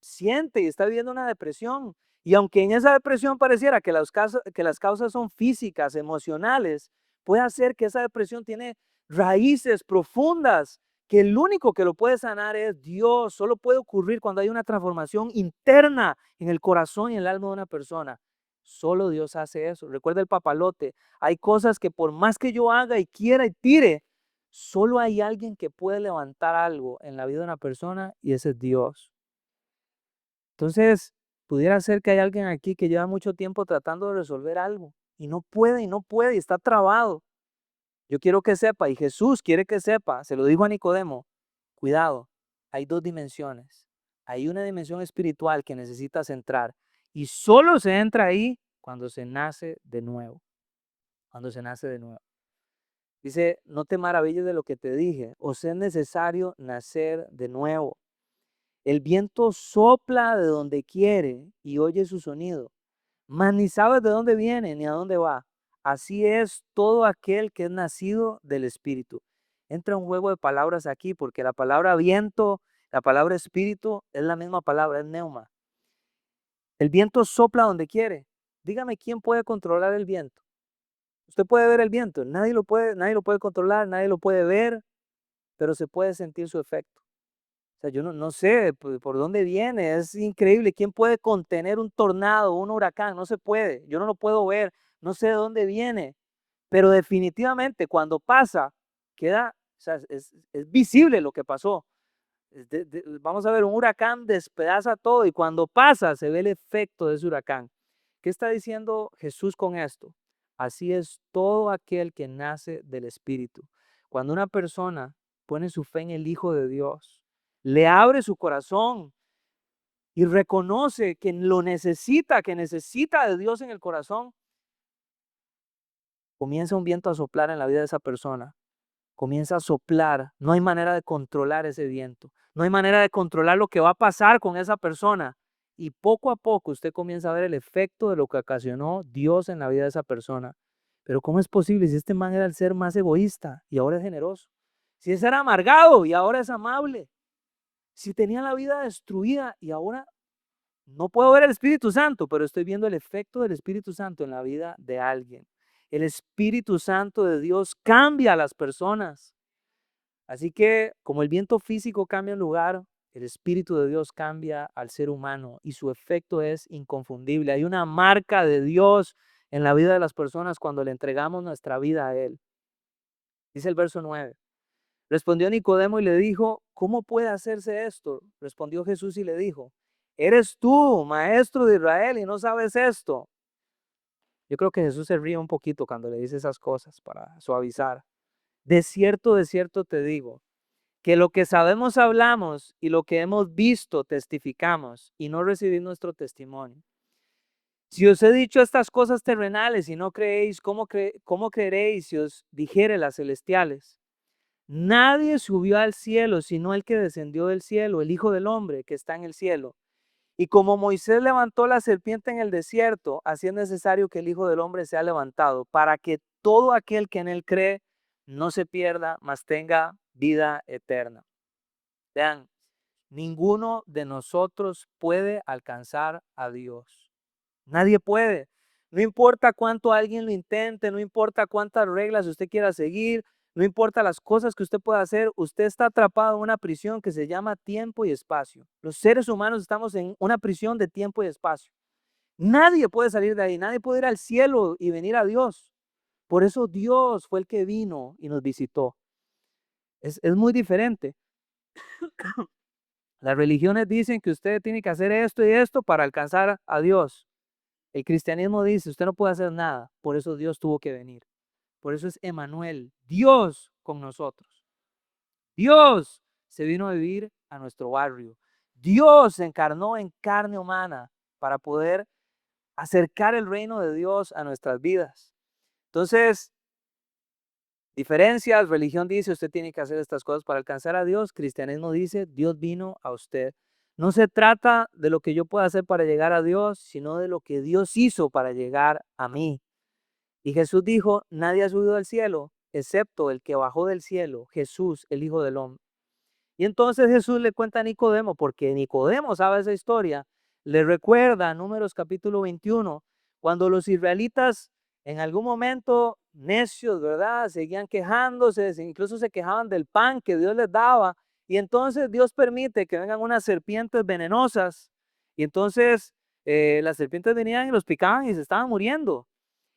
siente y está viviendo una depresión, y aunque en esa depresión pareciera que las causas son físicas, emocionales, puede ser que esa depresión tiene raíces profundas, que el único que lo puede sanar es Dios. Solo puede ocurrir cuando hay una transformación interna en el corazón y en el alma de una persona. Solo Dios hace eso. Recuerda el papalote. Hay cosas que por más que yo haga y quiera y tire, solo hay alguien que puede levantar algo en la vida de una persona, y ese es Dios. Entonces, pudiera ser que hay alguien aquí que lleva mucho tiempo tratando de resolver algo y no puede y está trabado. Yo quiero que sepa, y Jesús quiere que sepa, se lo dijo a Nicodemo, cuidado, hay dos dimensiones. Hay una dimensión espiritual que necesitas entrar, y solo se entra ahí cuando se nace de nuevo, cuando se nace de nuevo. Dice, no te maravilles de lo que te dije, os es necesario nacer de nuevo. El viento sopla de donde quiere y oye su sonido, mas ni sabes de dónde viene ni a dónde va. Así es todo aquel que es nacido del Espíritu. Entra un juego de palabras aquí, porque la palabra viento, la palabra espíritu es la misma palabra, es neuma. El viento sopla donde quiere. Dígame, ¿quién puede controlar el viento? Usted puede ver el viento, nadie lo puede controlar, nadie lo puede ver, pero se puede sentir su efecto. O sea, yo no sé por dónde viene, es increíble. ¿Quién puede contener un tornado, un huracán? No se puede, yo no lo puedo ver, no sé de dónde viene, pero definitivamente cuando pasa, o sea, es visible lo que pasó. Vamos a ver, un huracán despedaza todo, y cuando pasa se ve el efecto de ese huracán. ¿Qué está diciendo Jesús con esto? Así es todo aquel que nace del Espíritu. Cuando una persona pone su fe en el Hijo de Dios, le abre su corazón y reconoce que lo necesita, que necesita de Dios en el corazón, comienza un viento a soplar en la vida de esa persona. Comienza a soplar. No hay manera de controlar ese viento. No hay manera de controlar lo que va a pasar con esa persona. Y poco a poco usted comienza a ver el efecto de lo que ocasionó Dios en la vida de esa persona. Pero ¿cómo es posible si este man era el ser más egoísta y ahora es generoso? Si ese era amargado y ahora es amable. Si tenía la vida destruida y ahora no puedo ver el Espíritu Santo, pero estoy viendo el efecto del Espíritu Santo en la vida de alguien. El Espíritu Santo de Dios cambia a las personas. Así que como el viento físico cambia el lugar, el Espíritu de Dios cambia al ser humano y su efecto es inconfundible. Hay una marca de Dios en la vida de las personas cuando le entregamos nuestra vida a Él. Dice el verso 9. Respondió Nicodemo y le dijo, ¿cómo puede hacerse esto? Respondió Jesús y le dijo, ¿eres tú, maestro de Israel, y no sabes esto? Yo creo que Jesús se ríe un poquito cuando le dice esas cosas para suavizar. De cierto te digo, que lo que sabemos hablamos y lo que hemos visto testificamos y no recibís nuestro testimonio. Si os he dicho estas cosas terrenales y no creéis, ¿cómo creeréis si os dijere las celestiales? Nadie subió al cielo sino el que descendió del cielo, el Hijo del Hombre que está en el cielo. Y como Moisés levantó la serpiente en el desierto, así es necesario que el Hijo del Hombre sea levantado, para que todo aquel que en él cree no se pierda, mas tenga vida eterna. Vean, ninguno de nosotros puede alcanzar a Dios. Nadie puede. No importa cuánto alguien lo intente, no importa cuántas reglas usted quiera seguir, no importa las cosas que usted pueda hacer, usted está atrapado en una prisión que se llama tiempo y espacio. Los seres humanos estamos en una prisión de tiempo y espacio. Nadie puede salir de ahí, nadie puede ir al cielo y venir a Dios. Por eso Dios fue el que vino y nos visitó. Es muy diferente. Las religiones dicen que usted tiene que hacer esto y esto para alcanzar a Dios. El cristianismo dice, usted no puede hacer nada, por eso Dios tuvo que venir. Por eso es Emmanuel, Dios con nosotros. Dios se vino a vivir a nuestro barrio. Dios se encarnó en carne humana para poder acercar el reino de Dios a nuestras vidas. Entonces, diferencias, religión dice, usted tiene que hacer estas cosas para alcanzar a Dios. Cristianismo dice, Dios vino a usted. No se trata de lo que yo pueda hacer para llegar a Dios, sino de lo que Dios hizo para llegar a mí. Y Jesús dijo, nadie ha subido al cielo, excepto el que bajó del cielo, Jesús, el Hijo del Hombre. Y entonces Jesús le cuenta a Nicodemo, porque Nicodemo sabe esa historia, le recuerda Números capítulo 21, cuando los israelitas en algún momento necios, ¿verdad? Seguían quejándose, incluso se quejaban del pan que Dios les daba. Y entonces Dios permite que vengan unas serpientes venenosas. Y entonces las serpientes venían y los picaban y se estaban muriendo.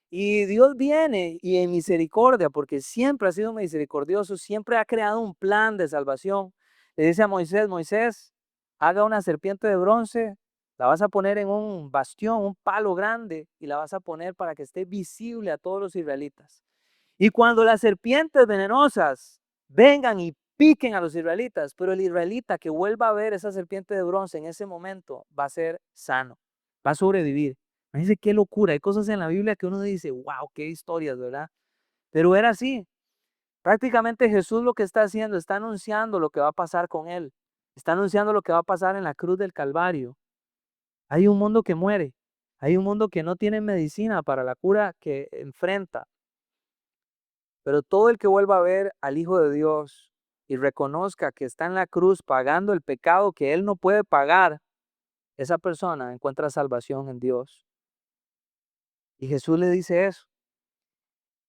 Y Dios viene y en misericordia, porque siempre ha sido misericordioso, siempre ha creado un plan de salvación. Le dice a Moisés, Moisés, haga una serpiente de bronce, la vas a poner en un bastión, un palo grande, y la vas a poner para que esté visible a todos los israelitas. Y cuando las serpientes venenosas vengan y piquen a los israelitas, pero el israelita que vuelva a ver esa serpiente de bronce en ese momento va a ser sano, va a sobrevivir. Imagínense qué locura, hay cosas en la Biblia que uno dice, wow, qué historias, ¿verdad? Pero era así. Prácticamente Jesús lo que está haciendo, está anunciando lo que va a pasar con él. Está anunciando lo que va a pasar en la cruz del Calvario. Hay un mundo que muere. Hay un mundo que no tiene medicina para la cura que enfrenta. Pero todo el que vuelva a ver al Hijo de Dios y reconozca que está en la cruz pagando el pecado que él no puede pagar, esa persona encuentra salvación en Dios. Y Jesús le dice eso.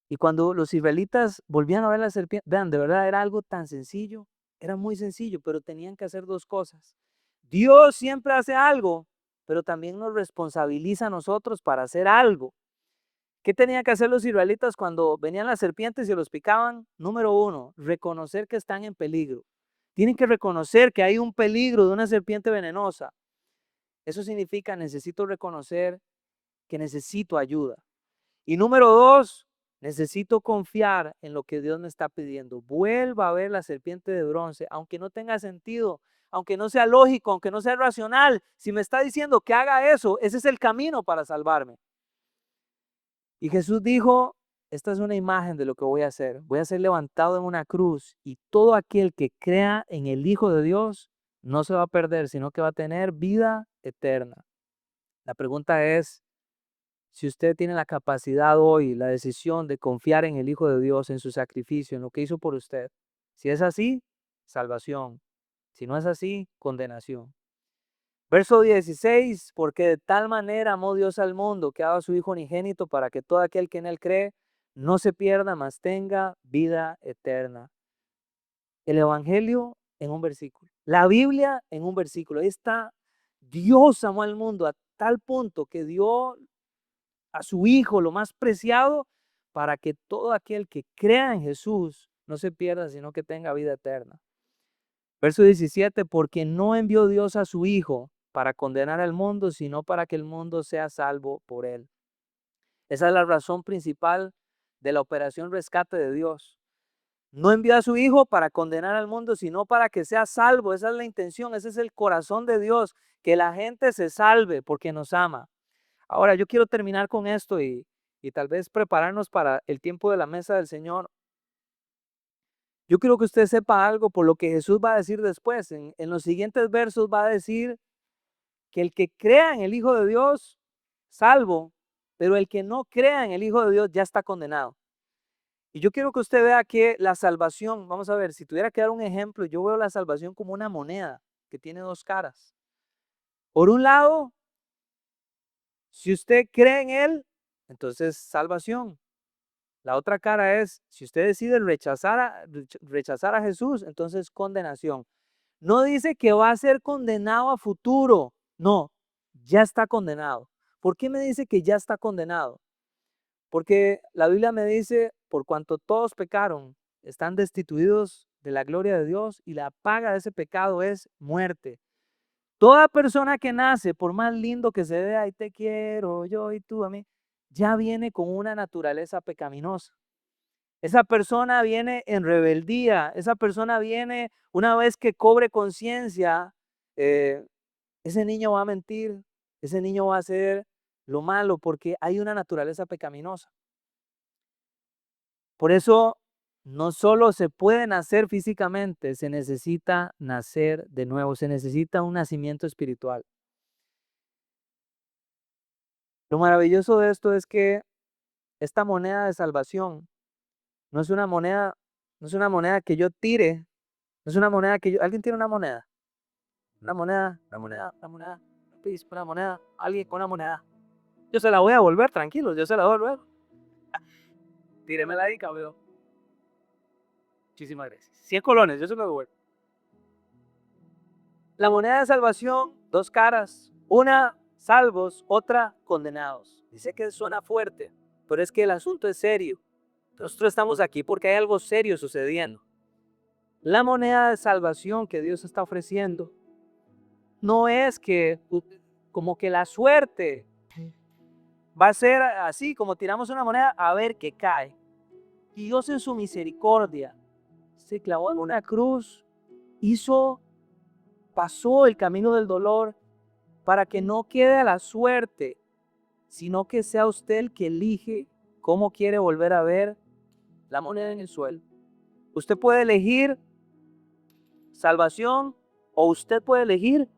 Y cuando los israelitas volvían a ver la serpiente, vean, de verdad era algo tan sencillo, era muy sencillo, pero tenían que hacer dos cosas. Dios siempre hace algo, pero también nos responsabiliza a nosotros para hacer algo. ¿Qué tenían que hacer los israelitas cuando venían las serpientes y los picaban? Número uno, reconocer que están en peligro. Tienen que reconocer que hay un peligro de una serpiente venenosa. Eso significa necesito reconocer que necesito ayuda. Y número dos, necesito confiar en lo que Dios me está pidiendo. Vuelva a ver la serpiente de bronce, aunque no tenga sentido, aunque no sea lógico, aunque no sea racional. Si me está diciendo que haga eso, ese es el camino para salvarme. Y Jesús dijo, esta es una imagen de lo que voy a hacer. Voy a ser levantado en una cruz y todo aquel que crea en el Hijo de Dios no se va a perder, sino que va a tener vida eterna. La pregunta es, si usted tiene la capacidad hoy, la decisión de confiar en el Hijo de Dios, en su sacrificio, en lo que hizo por usted. Si es así, salvación. Si no es así, condenación. Verso 16, porque de tal manera amó Dios al mundo que ha dado a su Hijo unigénito para que todo aquel que en él cree no se pierda, mas tenga vida eterna. El Evangelio en un versículo. La Biblia en un versículo. Ahí está. Dios amó al mundo a tal punto que dio a su Hijo lo más preciado para que todo aquel que crea en Jesús no se pierda, sino que tenga vida eterna. Verso 17, porque no envió Dios a su Hijo para condenar al mundo, sino para que el mundo sea salvo por él. Esa es la razón principal de la operación rescate de Dios. No envió a su Hijo para condenar al mundo, sino para que sea salvo. Esa es la intención, ese es el corazón de Dios, que la gente se salve porque nos ama. Ahora, yo quiero terminar con esto y tal vez prepararnos para el tiempo de la mesa del Señor. Yo quiero que usted sepa algo por lo que Jesús va a decir después. En los siguientes versos va a decir que el que crea en el Hijo de Dios, salvo, pero el que no crea en el Hijo de Dios ya está condenado. Y yo quiero que usted vea que la salvación, vamos a ver, si tuviera que dar un ejemplo, yo veo la salvación como una moneda que tiene dos caras. Por un lado, si usted cree en Él, entonces salvación. La otra cara es, si usted decide rechazar a Jesús, entonces condenación. No dice que va a ser condenado a futuro, no, ya está condenado. ¿Por qué me dice que ya está condenado? Porque la Biblia me dice, por cuanto todos pecaron, están destituidos de la gloria de Dios y la paga de ese pecado es muerte. Toda persona que nace, por más lindo que se vea, y te quiero yo y tú a mí, ya viene con una naturaleza pecaminosa. Esa persona viene en rebeldía, esa persona viene una vez que cobre conciencia, ese niño va a mentir, ese niño va a hacer lo malo porque hay una naturaleza pecaminosa. Por eso no solo se puede nacer físicamente, se necesita nacer de nuevo, se necesita un nacimiento espiritual. Lo maravilloso de esto es que esta moneda de salvación no es una moneda, no es una moneda que yo tire, no es una moneda que yo, ¿alguien tiene una moneda? Please, una moneda, alguien con una moneda. Yo se la voy a devolver, tranquilos, yo se la voy a devolver. Tíremela ahí, cabrón. Muchísimas gracias. 100 colones, yo se lo devuelvo. La moneda de salvación, dos caras. Una, salvos, otra, condenados. Dice que suena fuerte, pero es que el asunto es serio. Nosotros estamos aquí porque hay algo serio sucediendo. La moneda de salvación que Dios está ofreciendo no es que como que la suerte va a ser así, como tiramos una moneda a ver qué cae. Dios en su misericordia se clavó en una cruz, pasó el camino del dolor para que no quede a la suerte, sino que sea usted el que elige cómo quiere volver a ver la moneda en el suelo. Usted puede elegir salvación o usted puede elegir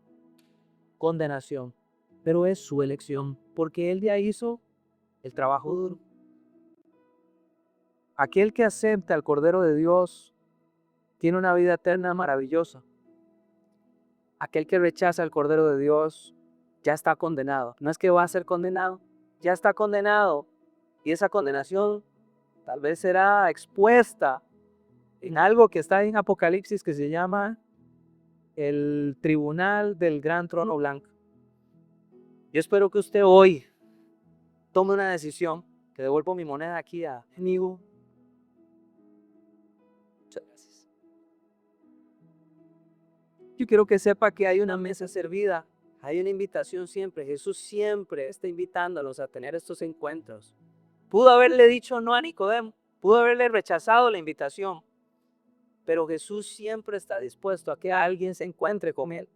condenación, pero es su elección, porque Él ya hizo el trabajo duro. Aquel que acepta al Cordero de Dios tiene una vida eterna maravillosa. Aquel que rechaza al Cordero de Dios ya está condenado. No es que va a ser condenado, ya está condenado. Y esa condenación tal vez será expuesta en algo que está en Apocalipsis que se llama el tribunal del gran trono blanco. Yo espero que usted hoy tome una decisión, que devuelvo mi moneda aquí a Nigo. Muchas gracias. Yo quiero que sepa que hay una mesa servida, hay una invitación siempre. Jesús siempre está invitándonos a tener estos encuentros. Pudo haberle dicho no a Nicodemo, pudo haberle rechazado la invitación, pero Jesús siempre está dispuesto a que alguien se encuentre con Él.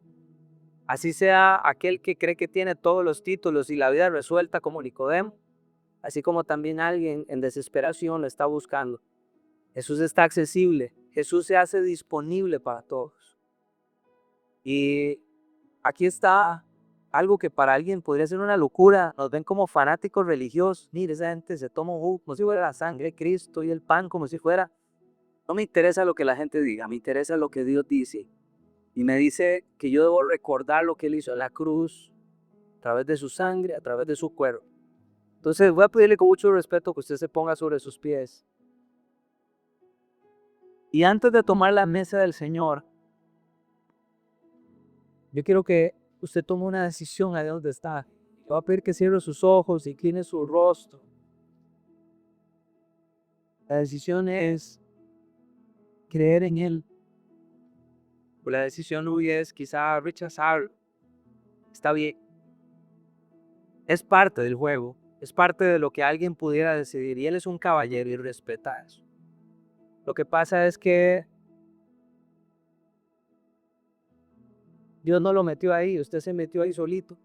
Así sea aquel que cree que tiene todos los títulos y la vida resuelta como Nicodemo, así como también alguien en desesperación lo está buscando. Jesús está accesible, Jesús se hace disponible para todos. Y aquí está algo que para alguien podría ser una locura. Nos ven como fanáticos religiosos. Mire, esa gente se toma un jugo como si fuera la sangre de Cristo y el pan como si fuera. No me interesa lo que la gente diga, me interesa lo que Dios dice. Y me dice que yo debo recordar lo que Él hizo en la cruz, a través de su sangre, a través de su cuerpo. Entonces voy a pedirle con mucho respeto que usted se ponga sobre sus pies. Y antes de tomar la mesa del Señor, yo quiero que usted tome una decisión ahí donde está. Le voy a pedir que cierre sus ojos y incline su rostro. La decisión es creer en Él. O la decisión hoy es quizá rechazarlo. Está bien. Es parte del juego. Es parte de lo que alguien pudiera decidir. Y Él es un caballero y respeta eso. Lo que pasa es que Dios no lo metió ahí. Usted se metió ahí solito.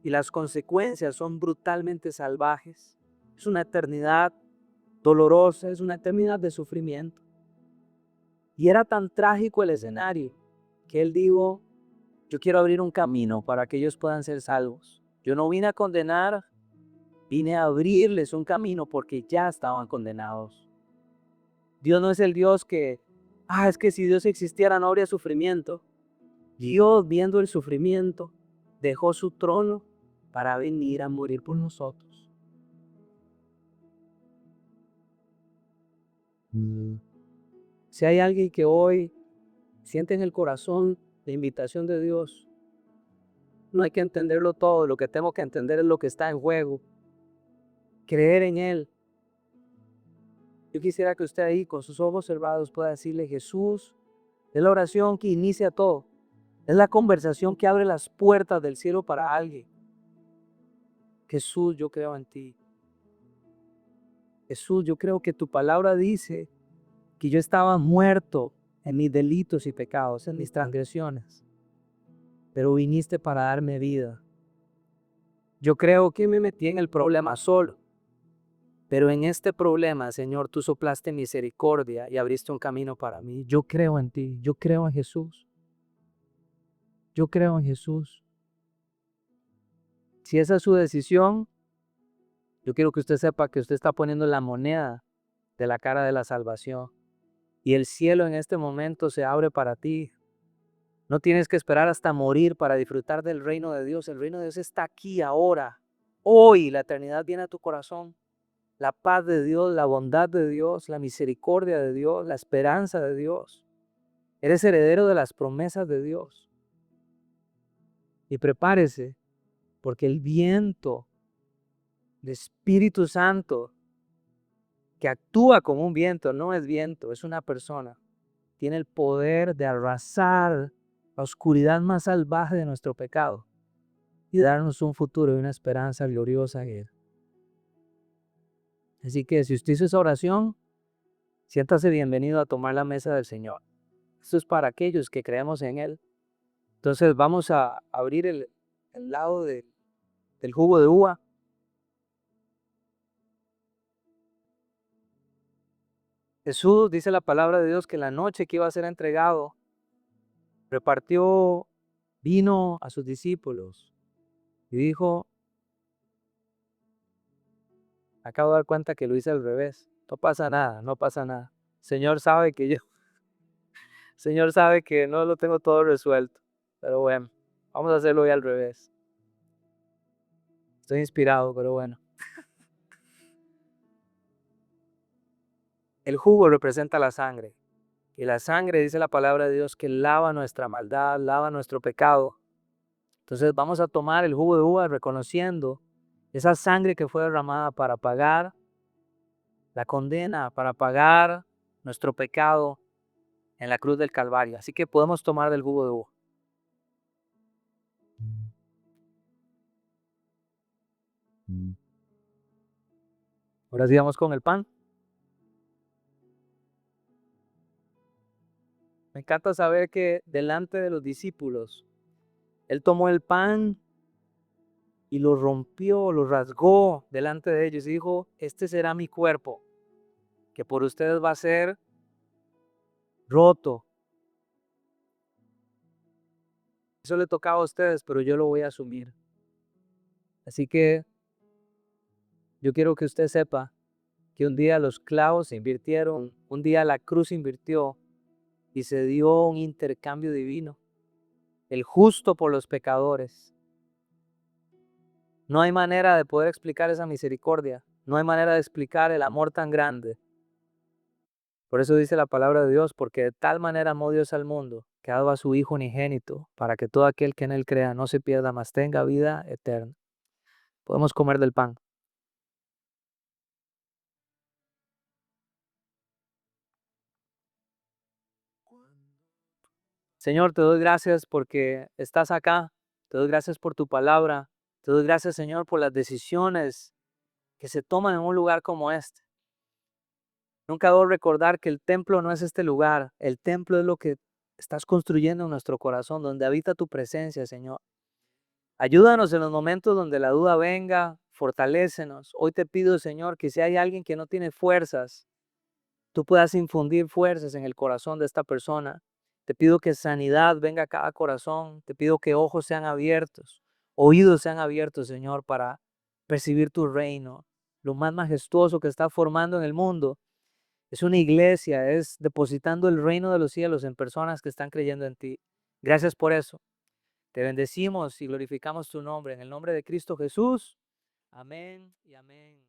Y las consecuencias son brutalmente salvajes. Es una eternidad dolorosa. Es una eternidad de sufrimiento. Y era tan trágico el escenario que Él dijo: yo quiero abrir un camino para que ellos puedan ser salvos. Yo no vine a condenar, vine a abrirles un camino porque ya estaban condenados. Dios no es el Dios que, es que si Dios existiera no habría sufrimiento. Dios, viendo el sufrimiento, dejó su trono para venir a morir por nosotros. Si hay alguien que hoy siente en el corazón la invitación de Dios, no hay que entenderlo todo, lo que tengo que entender es lo que está en juego. Creer en Él. Yo quisiera que usted ahí con sus ojos cerrados pueda decirle: Jesús, es la oración que inicia todo. Es la conversación que abre las puertas del cielo para alguien. Jesús, yo creo en ti. Jesús, yo creo que tu palabra dice que yo estaba muerto en mis delitos y pecados, en mis transgresiones, pero viniste para darme vida. Yo creo que me metí en el problema solo, pero en este problema, Señor, tú soplaste misericordia y abriste un camino para mí. Yo creo en ti, yo creo en Jesús. Yo creo en Jesús. Si esa es su decisión, yo quiero que usted sepa que usted está poniendo la moneda de la cara de la salvación. Y el cielo en este momento se abre para ti. No tienes que esperar hasta morir para disfrutar del reino de Dios. El reino de Dios está aquí ahora. Hoy la eternidad viene a tu corazón. La paz de Dios, la bondad de Dios, la misericordia de Dios, la esperanza de Dios. Eres heredero de las promesas de Dios. Y prepárese, porque el viento, el Espíritu Santo, que actúa como un viento, no es viento, es una persona. Tiene el poder de arrasar la oscuridad más salvaje de nuestro pecado y darnos un futuro y una esperanza gloriosa en Él. Así que si usted hizo esa oración, siéntase bienvenido a tomar la mesa del Señor. Esto es para aquellos que creemos en Él. Entonces vamos a abrir el lado del jugo de uva. Jesús, dice la palabra de Dios, que la noche que iba a ser entregado, repartió vino a sus discípulos y dijo: acabo de dar cuenta que lo hice al revés. No pasa nada, no pasa nada. Señor sabe que Señor sabe que no lo tengo todo resuelto. Pero bueno, vamos a hacerlo hoy al revés. Estoy inspirado, pero bueno. El jugo representa la sangre. Y la sangre, dice la palabra de Dios, que lava nuestra maldad, lava nuestro pecado. Entonces vamos a tomar el jugo de uva reconociendo esa sangre que fue derramada para pagar la condena, para pagar nuestro pecado en la cruz del Calvario. Así que podemos tomar del jugo de uva. Ahora sí vamos con el pan. Me encanta saber que delante de los discípulos, Él tomó el pan y lo rompió, lo rasgó delante de ellos y dijo: este será mi cuerpo, que por ustedes va a ser roto. Eso le tocaba a ustedes, pero yo lo voy a asumir. Así que yo quiero que usted sepa que un día los clavos se invirtieron, un día la cruz se invirtió y se dio un intercambio divino. El justo por los pecadores. No hay manera de poder explicar esa misericordia. No hay manera de explicar el amor tan grande. Por eso dice la palabra de Dios, porque de tal manera amó Dios al mundo, que ha dado a su Hijo unigénito, para que todo aquel que en él crea no se pierda, mas tenga vida eterna. Podemos comer del pan. Señor, te doy gracias porque estás acá. Te doy gracias por tu palabra. Te doy gracias, Señor, por las decisiones que se toman en un lugar como este. Nunca debo recordar que el templo no es este lugar. El templo es lo que estás construyendo en nuestro corazón, donde habita tu presencia, Señor. Ayúdanos en los momentos donde la duda venga, fortalécenos. Hoy te pido, Señor, que si hay alguien que no tiene fuerzas, tú puedas infundir fuerzas en el corazón de esta persona. Te pido que sanidad venga a cada corazón. Te pido que ojos sean abiertos, oídos sean abiertos, Señor, para percibir tu reino. Lo más majestuoso que está formando en el mundo es una iglesia, es depositando el reino de los cielos en personas que están creyendo en ti. Gracias por eso. Te bendecimos y glorificamos tu nombre. En el nombre de Cristo Jesús. Amén y amén.